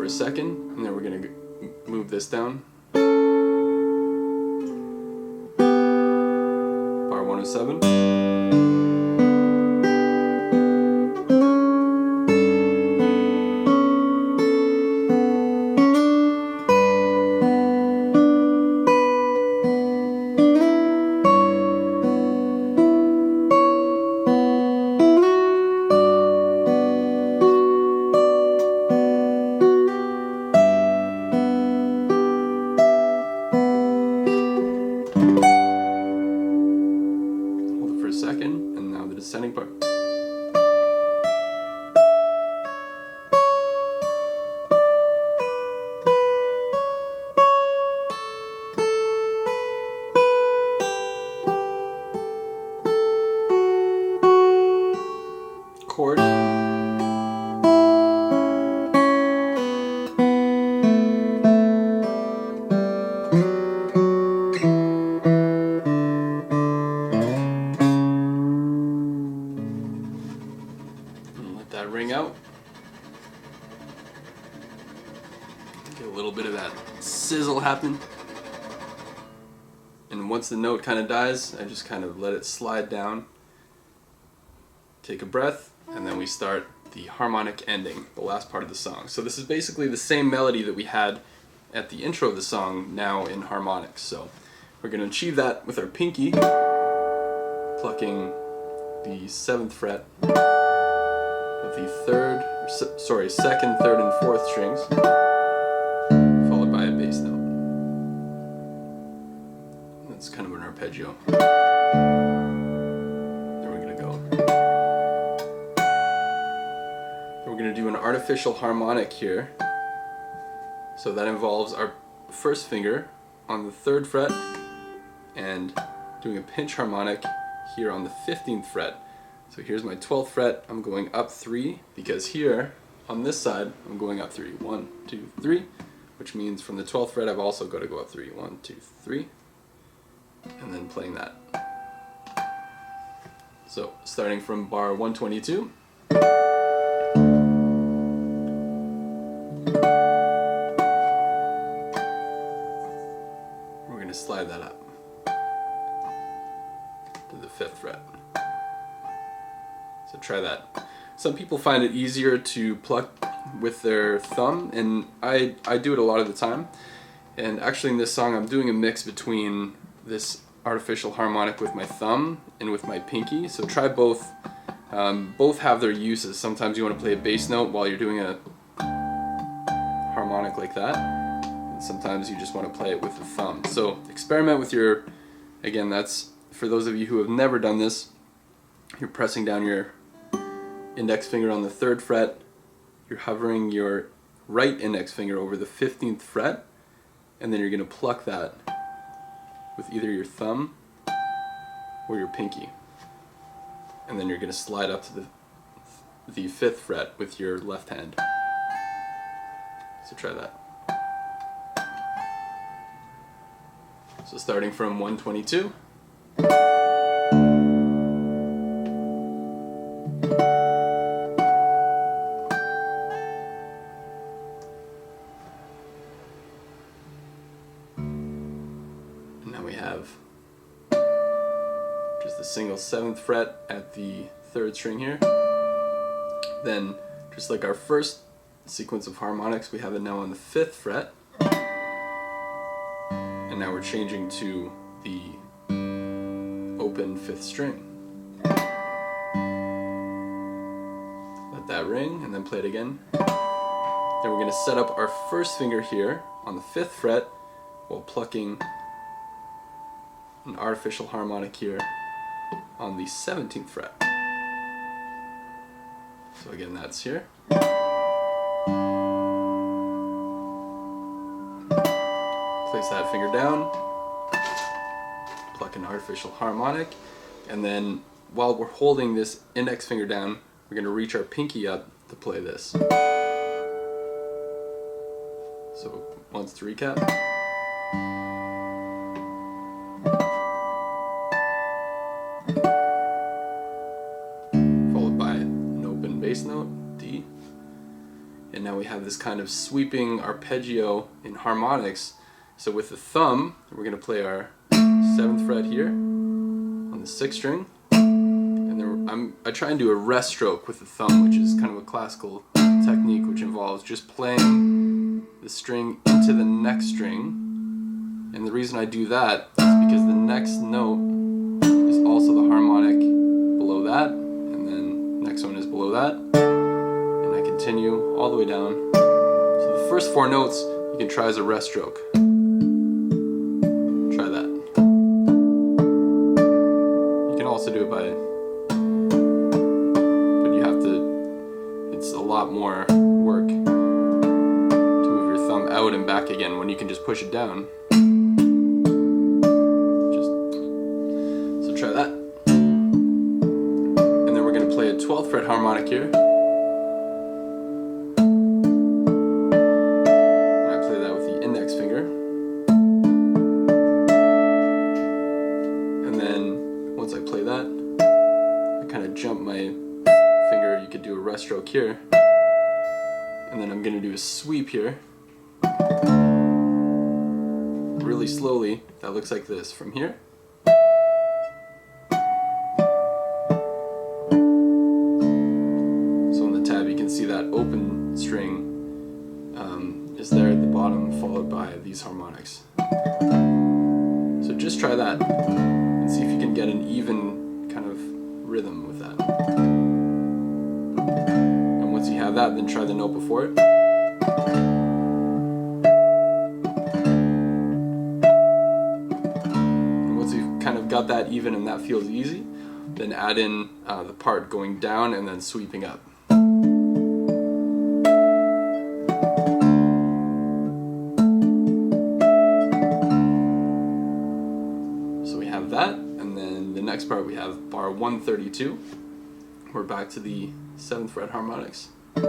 Speaker 1: Second, and then we're going to move this down. Bar 107. Second, and now the descending part. Chord. That ring out. Get a little bit of that sizzle happen. And once the note kind of dies, I just kind of let it slide down. Take a breath, and then we start the harmonic ending, the last part of the song. So this is basically the same melody that we had at the intro of the song, now in harmonics. So we're going to achieve that with our pinky, plucking the 7th fret of the 2nd, 3rd, and 4th strings, followed by a bass note. That's kind of an arpeggio. Then we're going to go. Then we're going to do an artificial harmonic here. So that involves our first finger on the 3rd fret and doing a pinch harmonic here on the 15th fret. So here's my 12th fret, I'm going up 3, because here, on this side, I'm going up 3. 1, 2, 3, which means from the 12th fret I've also got to go up 3. 1, 2, 3, and then playing that. So, starting from bar 122, we're going to slide that up. try that. Some people find it easier to pluck with their thumb, and I do it a lot of the time. And actually in this song I'm doing a mix between this artificial harmonic with my thumb and with my pinky, so try both. Both have their uses. Sometimes you want to play a bass note while you're doing a harmonic like that, and sometimes you just want to play it with the thumb. So experiment with your, again, that's for those of you who have never done this. You're pressing down your index finger on the 3rd fret, you're hovering your right index finger over the 15th fret, and then you're going to pluck that with either your thumb or your pinky. And then you're going to slide up to the 5th fret with your left hand. So try that. So starting from 122. And now we have just the single 7th fret at the 3rd string here. Then, just like our first sequence of harmonics, we have it now on the 5th fret. And now we're changing to the open 5th string. Let that ring, and then play it again. Then we're going to set up our first finger here on the 5th fret while plucking an artificial harmonic here on the 17th fret. So again, that's here. Place that finger down, pluck an artificial harmonic, and then while we're holding this index finger down, we're going to reach our pinky up to play this. So once to recap. Followed by an open bass note, D. And now we have this kind of sweeping arpeggio in harmonics. So with the thumb, we're going to play our 7th fret here on the 6th string. And then I try and do a rest stroke with the thumb, which is kind of a classical technique which involves just playing the string into the next string. And the reason I do that is because the next note is also the harmonic below that, and then next one is below that, and I continue all the way down. So the first 4 notes you can try as a rest stroke. Try that. You can also do it by, but you have to, it's a lot more work to move your thumb out and back again when you can just push it down. So try that. And then we're going to play a 12th fret harmonic here. Jump my finger, you could do a rest stroke here, and then I'm going to do a sweep here really slowly. That looks like this from here. So on the tab you can see that open string is there at the bottom, followed by these harmonics. So just try that and see if you can get an even kind of rhythm with that. And once you have that, then try the note before it. And once you've kind of got that even and that feels easy, then add in the part going down and then sweeping up. So we have that. And then the next part we have bar 132. We're back to the 7th fret harmonics. And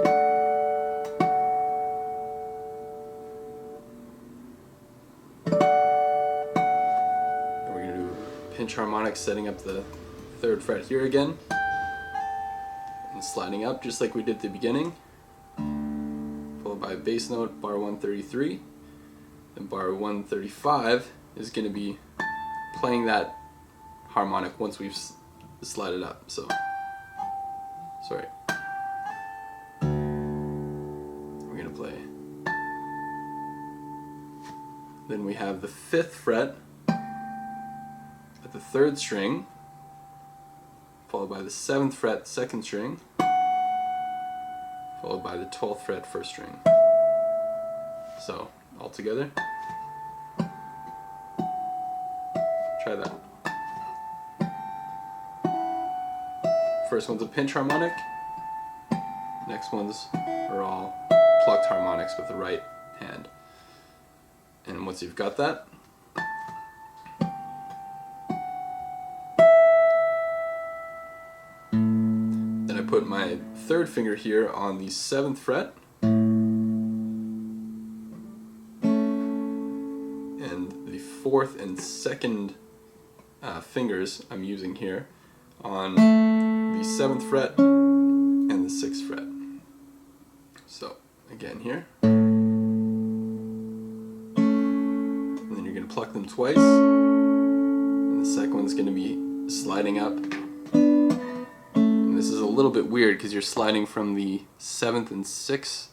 Speaker 1: we're going to do pinch harmonics, setting up the 3rd fret here again. And sliding up just like we did at the beginning. Followed by a bass note, bar 133. Then bar 135 is going to be playing that harmonic once we've slide it up. So Sorry. We're gonna play. Then we have the 5th fret at the 3rd string, followed by the 7th fret 2nd string, followed by the 12th fret 1st string. So, all together. Try that. First one's a pinch harmonic. Next ones are all plucked harmonics with the right hand. And once you've got that, then I put my 3rd finger here on the 7th fret, and the 4th and 2nd fingers I'm using here on the 7th fret and the 6th fret. So again here, and then you're going to pluck them twice, and the second one's going to be sliding up. And this is a little bit weird because you're sliding from the 7th and 6th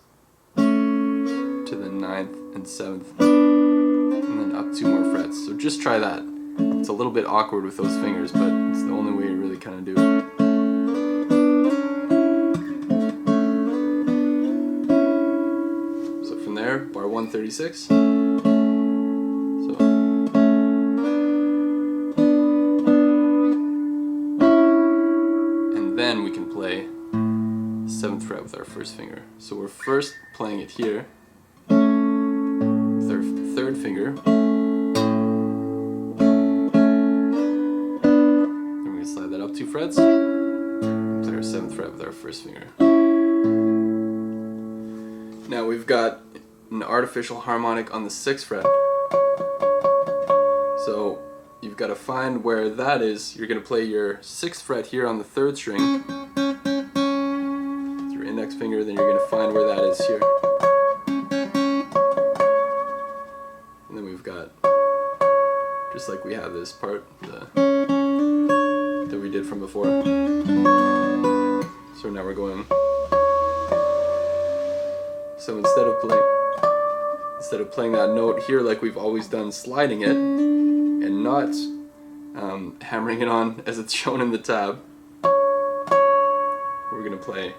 Speaker 1: to the 9th and 7th, and then up 2 more frets. So just try that. It's a little bit awkward with those fingers, but it's the only way you really kind of do it. So from there, bar 136. So, and then we can play 7th fret with our 1st finger. So we're first playing it here with our 3rd finger. Slide that up 2 frets, play our 7th fret with our 1st finger. Now we've got an artificial harmonic on the 6th fret. So you've got to find where that is. You're going to play your 6th fret here on the 3rd string with your index finger, then you're going to find where that is here. And then we've got, just like we have this part, that we did from before. So now we're going. So instead of playing that note here like we've always done, sliding it and not hammering it on as it's shown in the tab, we're gonna play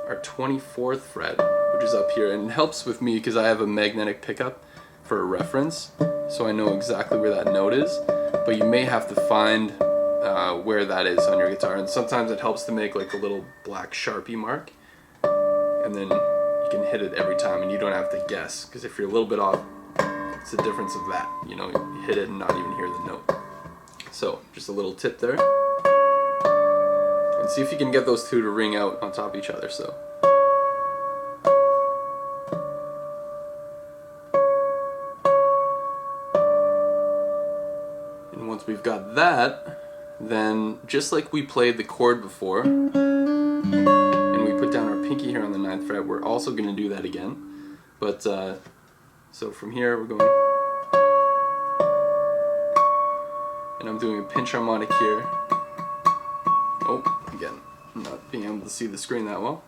Speaker 1: our 24th fret, which is up here, and it helps with me because I have a magnetic pickup for a reference, so I know exactly where that note is. But you may have to find where that is on your guitar, and sometimes it helps to make like a little black Sharpie mark, and then you can hit it every time and you don't have to guess, because if you're a little bit off, it's the difference of that, you know, you hit it and not even hear the note. So just a little tip there, and see if you can get those two to ring out on top of each other. So and once we've got that, then just like we played the chord before, and we put down our pinky here on the 9th fret, we're also going to do that again. But so from here we're going, and I'm doing a pinch harmonic here. Oh, again, I'm not being able to see the screen that well.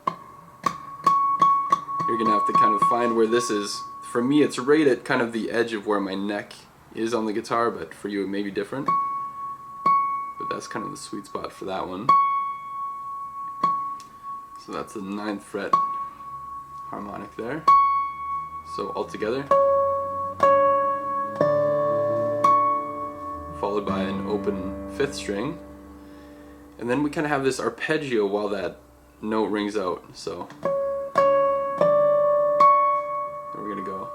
Speaker 1: You're going to have to kind of find where this is. For me, it's right at kind of the edge of where my neck is on the guitar, but for you it may be different. But that's kind of the sweet spot for that one. So that's the 9th fret harmonic there. So all together, followed by an open 5th string, and then we kind of have this arpeggio while that note rings out. So then we're gonna go.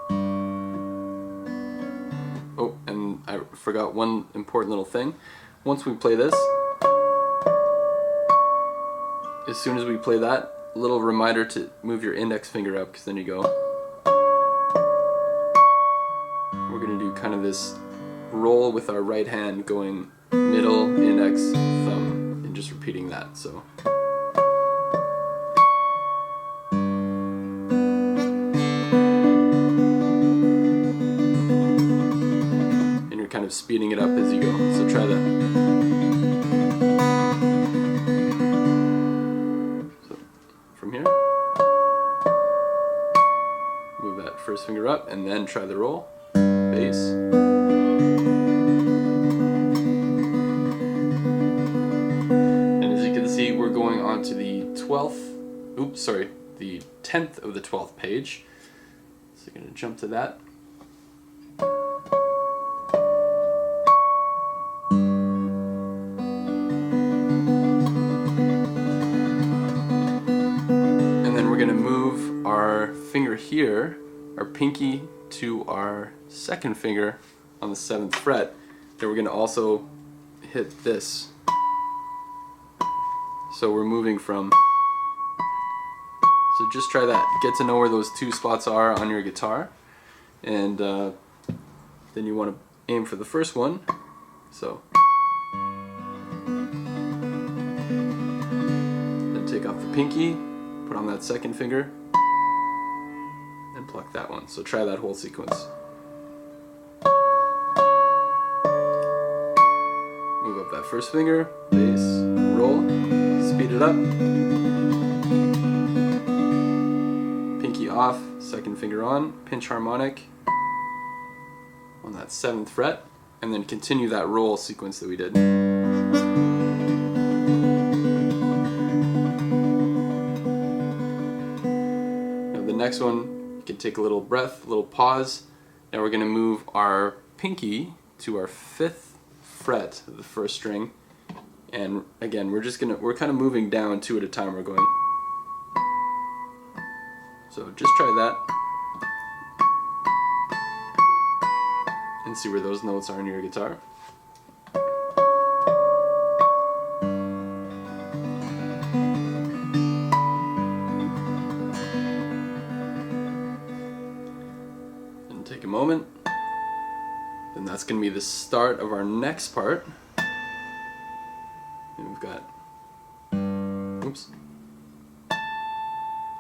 Speaker 1: Oh, and I forgot one important little thing. Once we play this, as soon as we play that, little reminder to move your index finger up, because then you go. We're going to do kind of this roll with our right hand, going middle, index, thumb, and just repeating that. So. And you're kind of speeding it up as you go. So try that. that first finger up and then try the roll, bass. And as you can see, we're going on to the 10th of the 12th page. So you're going to jump to that. And then we're going to move our finger here, our pinky, to our second finger on the 7th fret. Then we're going to also hit this. So we're moving from, so just try that, get to know where those two spots are on your guitar, and then you want to aim for the first one, so then take off the pinky, put on that second finger, and pluck that one. So try that whole sequence. Move up that first finger, bass, roll, speed it up. Pinky off, second finger on, pinch harmonic on that 7th fret, and then continue that roll sequence that we did. Now the next one, you can take a little breath, a little pause. Now we're going to move our pinky to our 5th fret of the first string, and again we're kind of moving down 2 at a time. We're going. So just try that and see where those notes are in your guitar. And take a moment. Then that's going to be the start of our next part. And we've got, oops.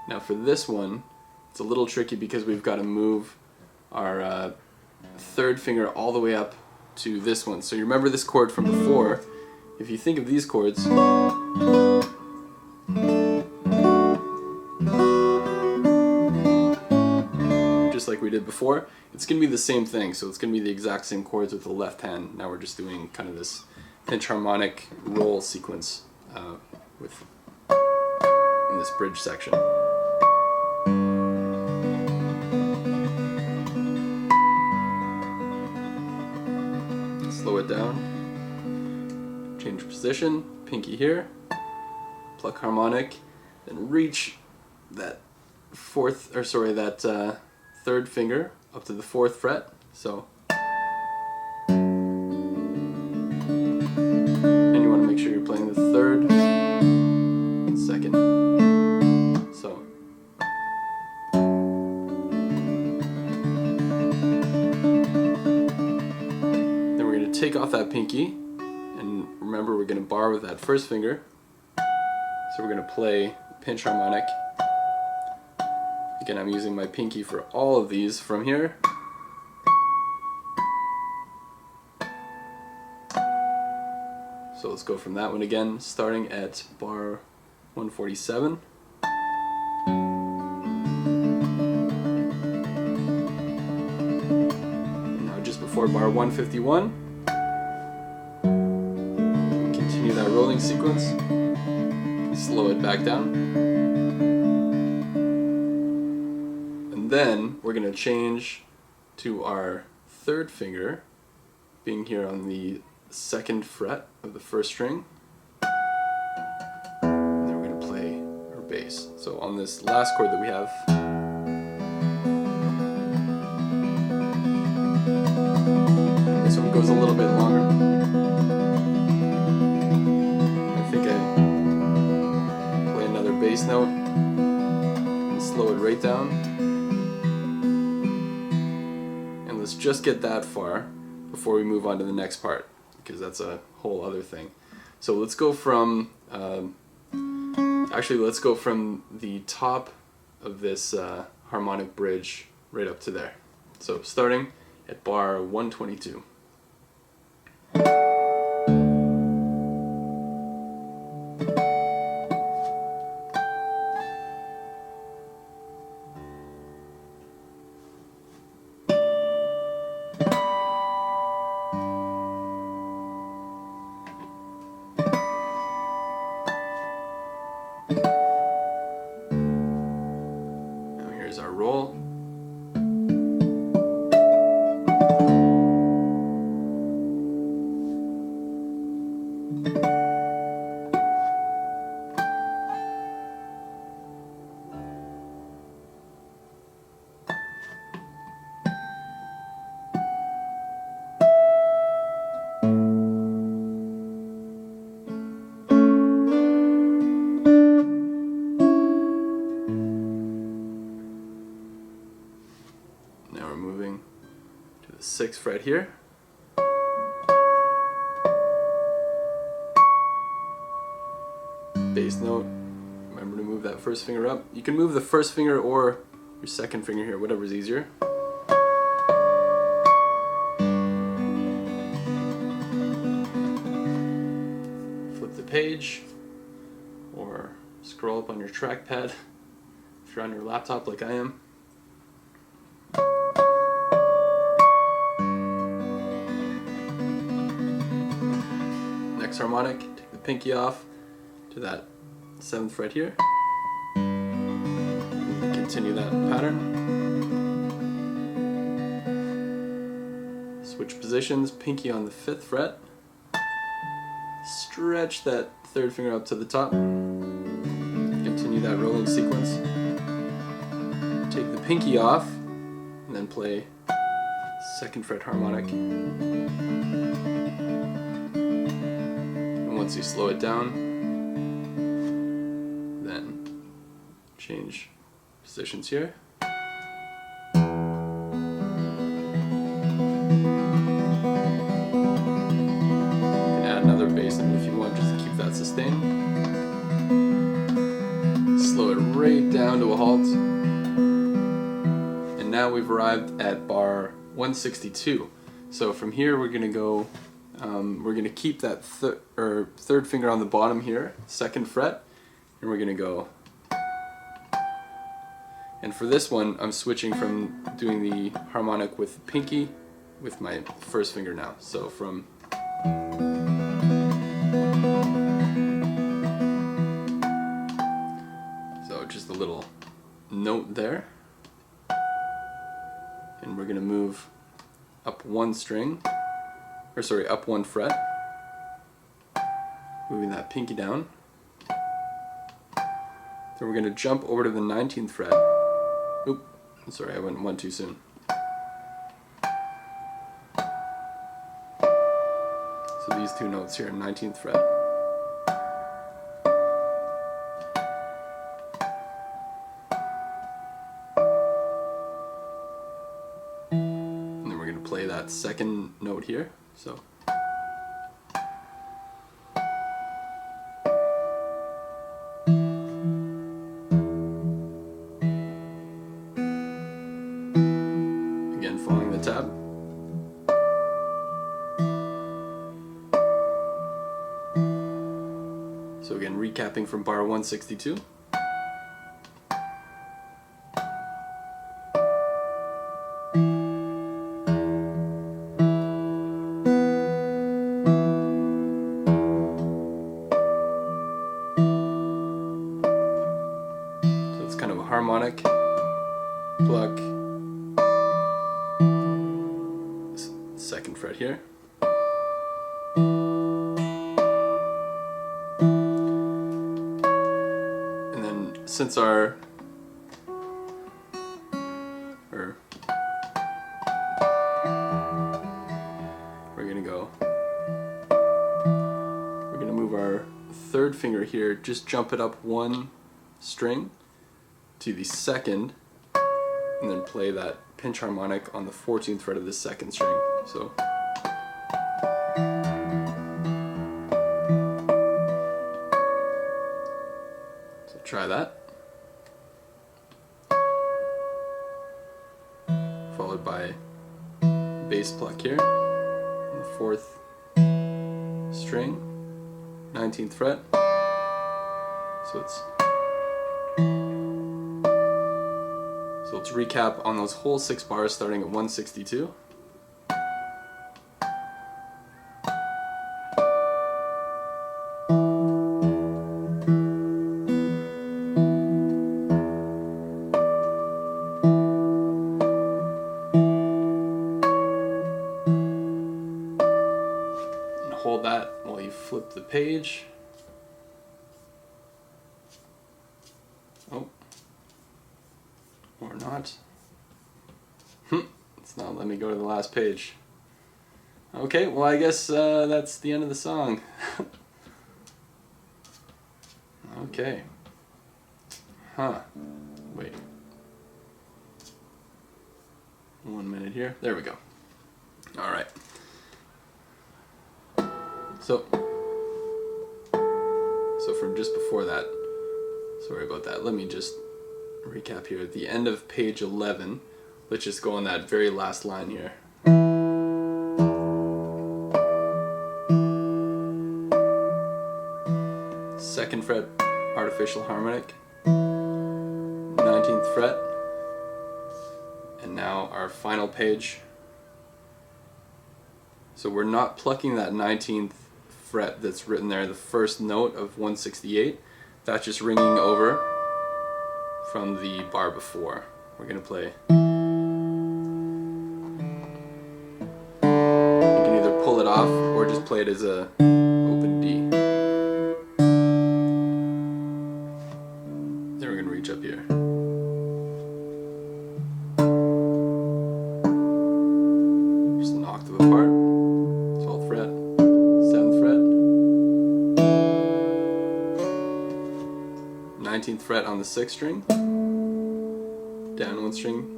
Speaker 1: Now for this one, it's a little tricky because we've got to move our 3rd finger all the way up to this one. So you remember this chord from before. If you think of these chords, just like we did before, it's going to be the same thing. So it's going to be the exact same chords with the left hand. Now we're just doing kind of this pinch harmonic roll sequence in this bridge section. Slow it down, change position, pinky here, pluck harmonic, then reach that 3rd finger up to the 4th fret. So, and you want to make sure you're playing the 3rd and 2nd. So, take off that pinky, and remember we're going to bar with that 1st finger, so we're going to play pinch harmonic. Again, I'm using my pinky for all of these from here. So let's go from that one again, starting at bar 147. Now just before bar 151, that rolling sequence, slow it back down, and then we're going to change to our 3rd finger being here on the 2nd fret of the 1st string, and then we're going to play our bass. So on this last chord that we have, this one goes a little bit longer. Bass note and slow it right down, and let's just get that far before we move on to the next part, because that's a whole other thing. So let's go from let's go from the top of this harmonic bridge right up to there. So starting at bar 122. our roll. Now we're moving to the 6th fret here. Bass note. Remember to move that first finger up. You can move the first finger or your second finger here, whatever's easier. Flip the page or scroll up on your trackpad if you're on your laptop like I am. Next harmonic, take the pinky off to that 7th fret here. Continue that pattern. Switch positions, pinky on the 5th fret. Stretch that 3rd finger up to the top. Continue that rolling sequence. Take the pinky off and then play 2nd fret harmonic. And once you slow it down, then change positions here. You can add another bass note if you want, just to keep that sustain. Slow it right down to a halt. And now we've arrived at bar 162. So from here we're going to go, we're going to keep that 3rd finger on the bottom here, 2nd fret, and we're going to go. And for this one, I'm switching from doing the harmonic with pinky with my 1st finger now. So from just a little note there. And we're going to move up 1 string, or sorry, up 1 fret. Moving that pinky down. Then we're going to jump over to the 19th fret. Oop, sorry, I went 1 too soon. So these 2 notes here, 19th fret. And then we're going to play that 2nd note here. So. Following the tab. So again, recapping from bar 162. So it's kind of a harmonic, pluck, 2nd fret here. And then since we're gonna move our 3rd finger here, just jump it up 1 string to the 2nd, and then play that pinch harmonic on the 14th fret of the 2nd string. So try that. Followed by bass pluck here on the 4th string, 19th fret. So let's recap on those whole 6 bars starting at 162. the page. Oh, or not. It's not letting me go to the last page. Okay, well I guess that's the end of the song. Okay. Huh. Wait. 1 minute here. There we go. Alright. So from just before that, sorry about that, let me just recap here. At the end of page 11, let's just go on that very last line here. Second fret, artificial harmonic, 19th fret, and now our final page. So we're not plucking that 19th fret that's written there, the first note of 168. That's just ringing over from the bar before. We're going to play. You can either pull it off or just play it as a open D. Then we're going to reach up here. Just an octave apart. 12th fret, 7th fret, 19th fret on the 6th string, down 1 string,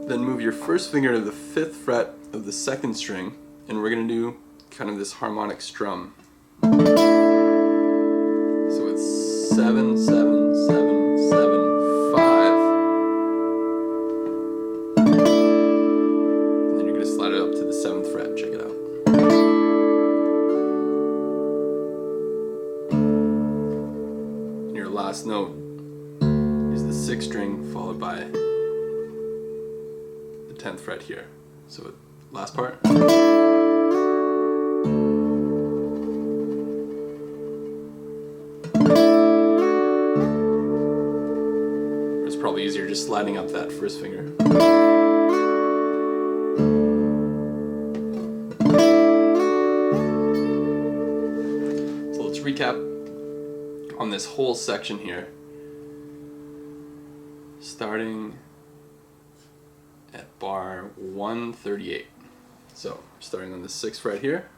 Speaker 1: then move your first finger to the 5th fret of the 2nd string, and we're going to do kind of this harmonic strum. So it's 7, 7, 7, 7, 5. Slide it up to the 7th fret, check it out. And your last note is the 6th string followed by the 10th fret here. So last part. It's probably easier just sliding up that first finger. Recap on this whole section here, starting at bar 138. So starting on the 6th fret here,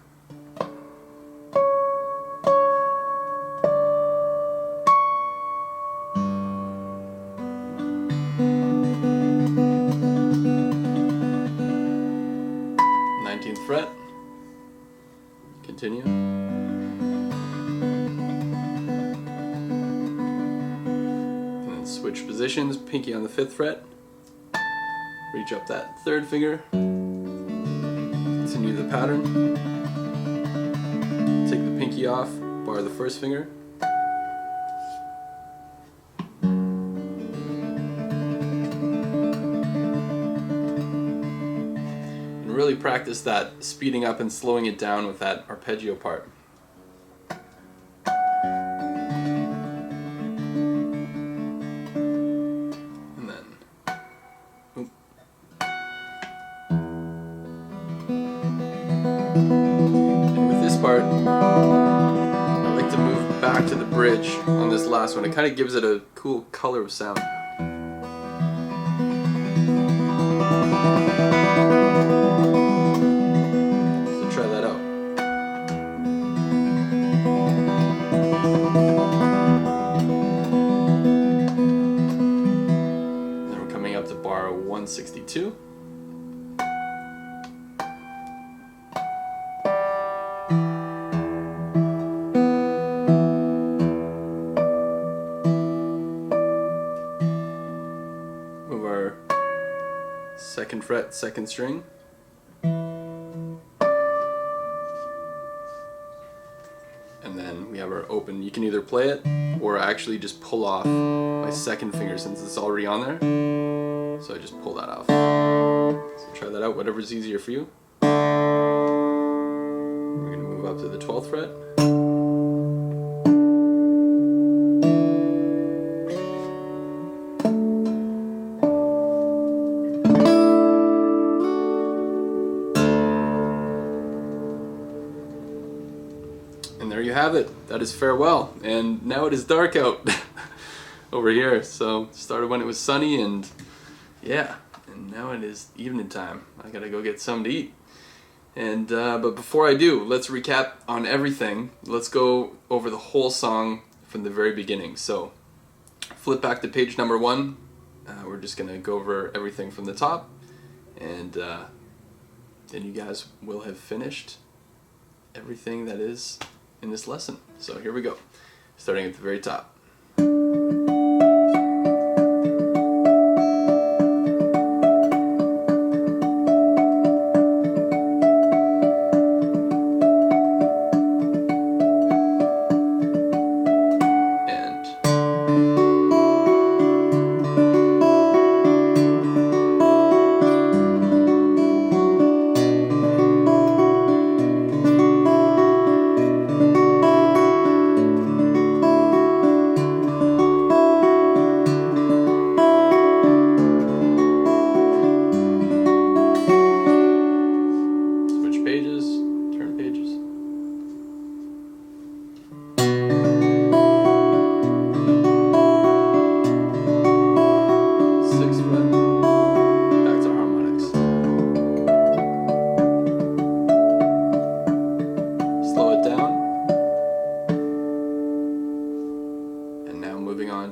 Speaker 1: fret, continue. Switch positions, pinky on the 5th fret, reach up that 3rd finger, continue the pattern, take the pinky off, bar the 1st finger, and really practice that speeding up and slowing it down with that arpeggio part. And with this part, I like to move back to the bridge on this last one. It kind of gives it a cool color of sound. So try that out. Then we're coming up to bar 162. Move our 2nd fret, 2nd string. And then we have our open. You can either play it or actually just pull off my 2nd finger since it's already on there. So I just pull that off. So try that out, whatever's easier for you. We're going to move up to the 12th fret. have it. That is farewell. And now it is dark out over here. So started when it was sunny, and yeah, and now it is evening time. I gotta go get something to eat. And but before I do, let's recap on everything. Let's go over the whole song from the very beginning. So flip back to page number 1. We're just gonna go over everything from the top, and then you guys will have finished everything that is in this lesson. So here we go, starting at the very top.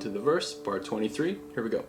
Speaker 1: To the verse, bar 23. Here we go.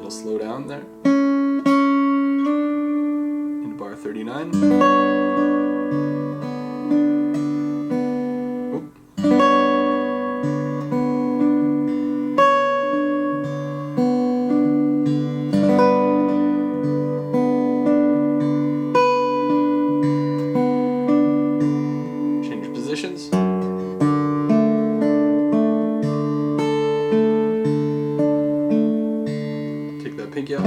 Speaker 1: Slow down there into bar 39. Oop. Change positions. Pinky out.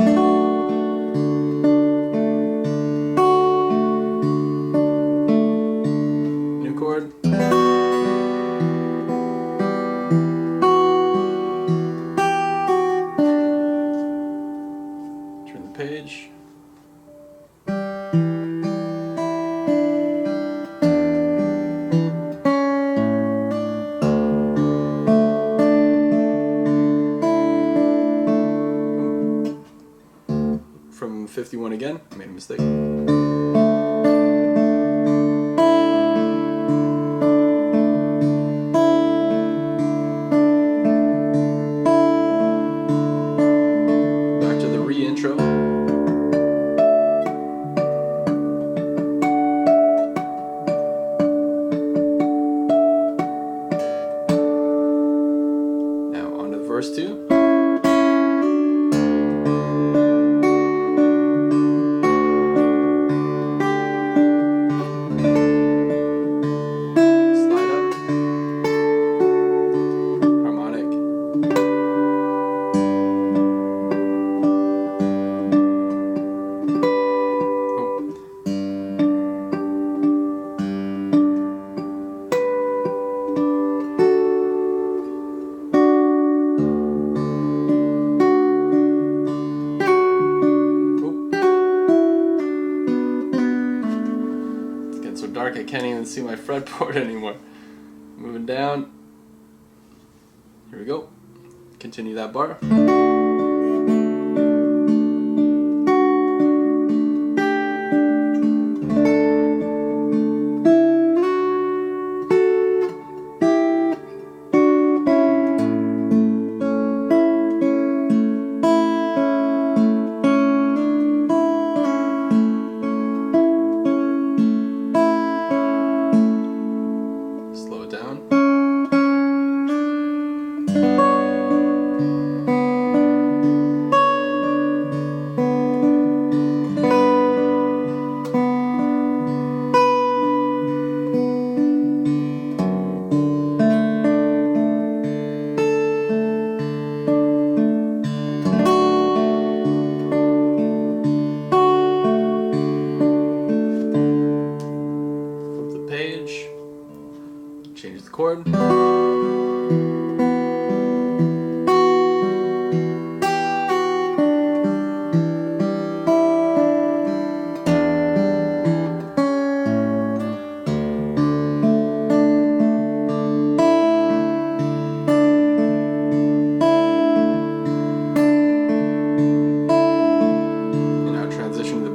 Speaker 1: New chord. Turn the page. From 51 again, I made a mistake. Back to the re-intro. Now on to verse 2. Dark, I can't even see my fretboard anymore. Moving down. Here we go. Continue that bar.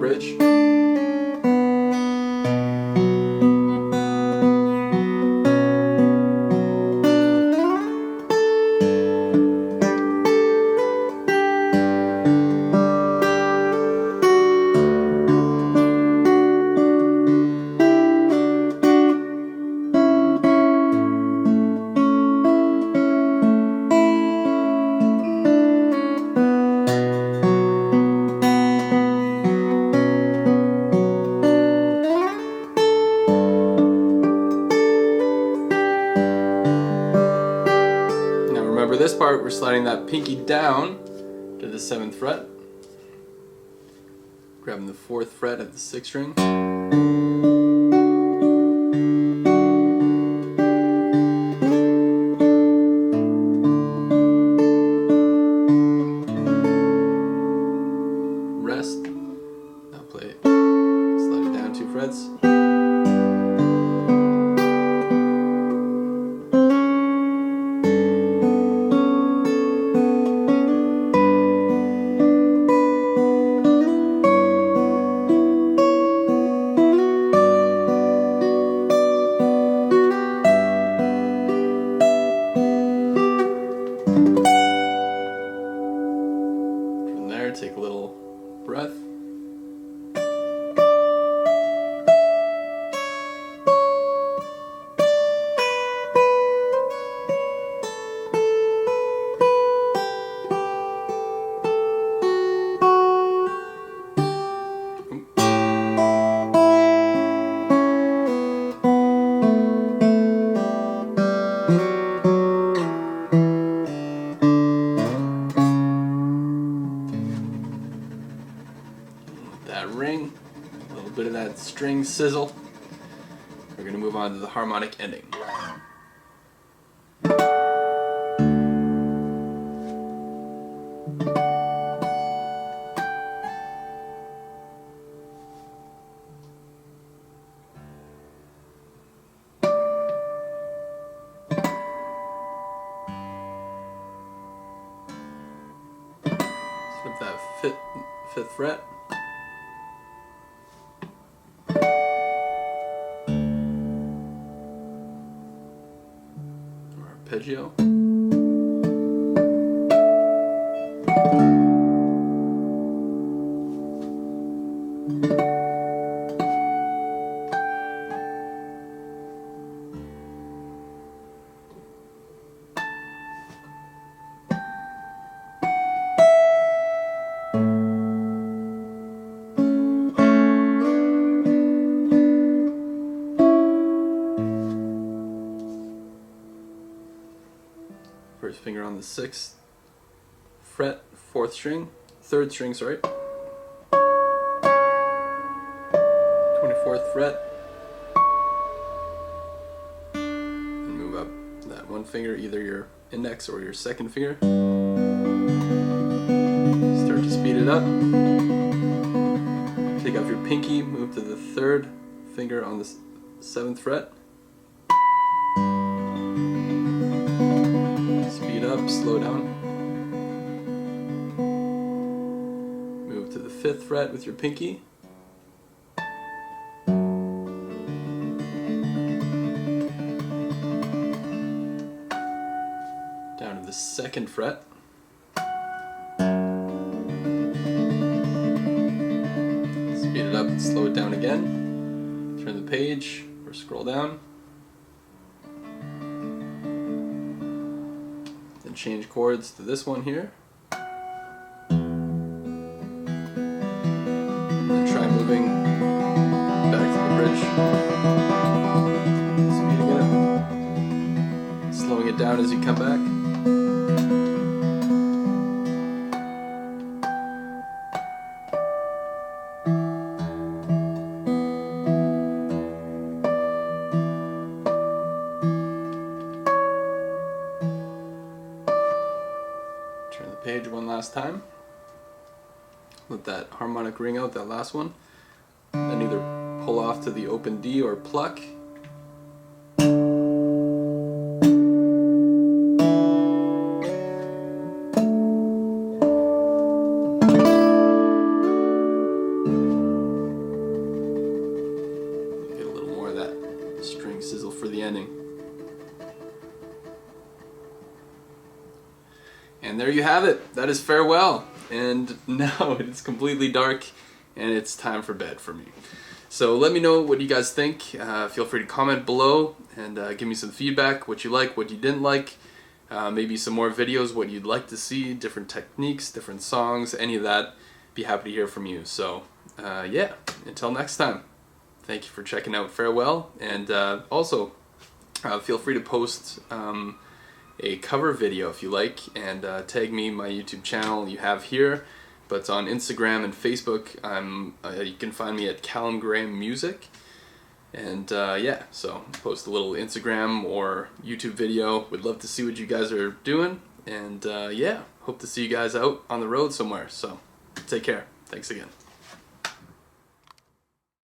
Speaker 1: bridge. For this part, we're sliding that pinky down to the 7th fret, grabbing the 4th fret of the 6th string, rest, now play it, slide it down 2 frets. Take a little breath. That ring, a little bit of that string sizzle. We're going to move on to the harmonic ending. Slip that 5th fret. Arpeggio. First finger on the 6th fret, 4th string, 3rd string, sorry. 24th fret. And move up that one finger, either your index or your 2nd finger. Start to speed it up. Take off your pinky, move to the 3rd finger on the 7th fret. Up, slow down. Move to the 5th fret with your pinky. Down to the 2nd fret. Speed it up and slow it down again. Turn the page or scroll down. Change chords to this one here. And try moving back to the bridge. Speeding it up. Slowing it down as you come back. Turn the page one last time. Let that harmonic ring out, that last one. Then either pull off to the open D or pluck. the ending. And there you have it. That is farewell. And now it's completely dark and it's time for bed for me. So let me know what you guys think. Feel free to comment below and give me some feedback, what you like, what you didn't like. Maybe some more videos, what you'd like to see, different techniques, different songs, any of that. Be happy to hear from you. So yeah, until next time. Thank you for checking out Farewell. And also, feel free to post a cover video if you like, and tag me, my YouTube channel you have here, but on Instagram and Facebook you can find me at Calum Graham Music. And yeah, so post a little Instagram or YouTube video. Would love to see what you guys are doing, and yeah, hope to see you guys out on the road somewhere. So take care. Thanks again.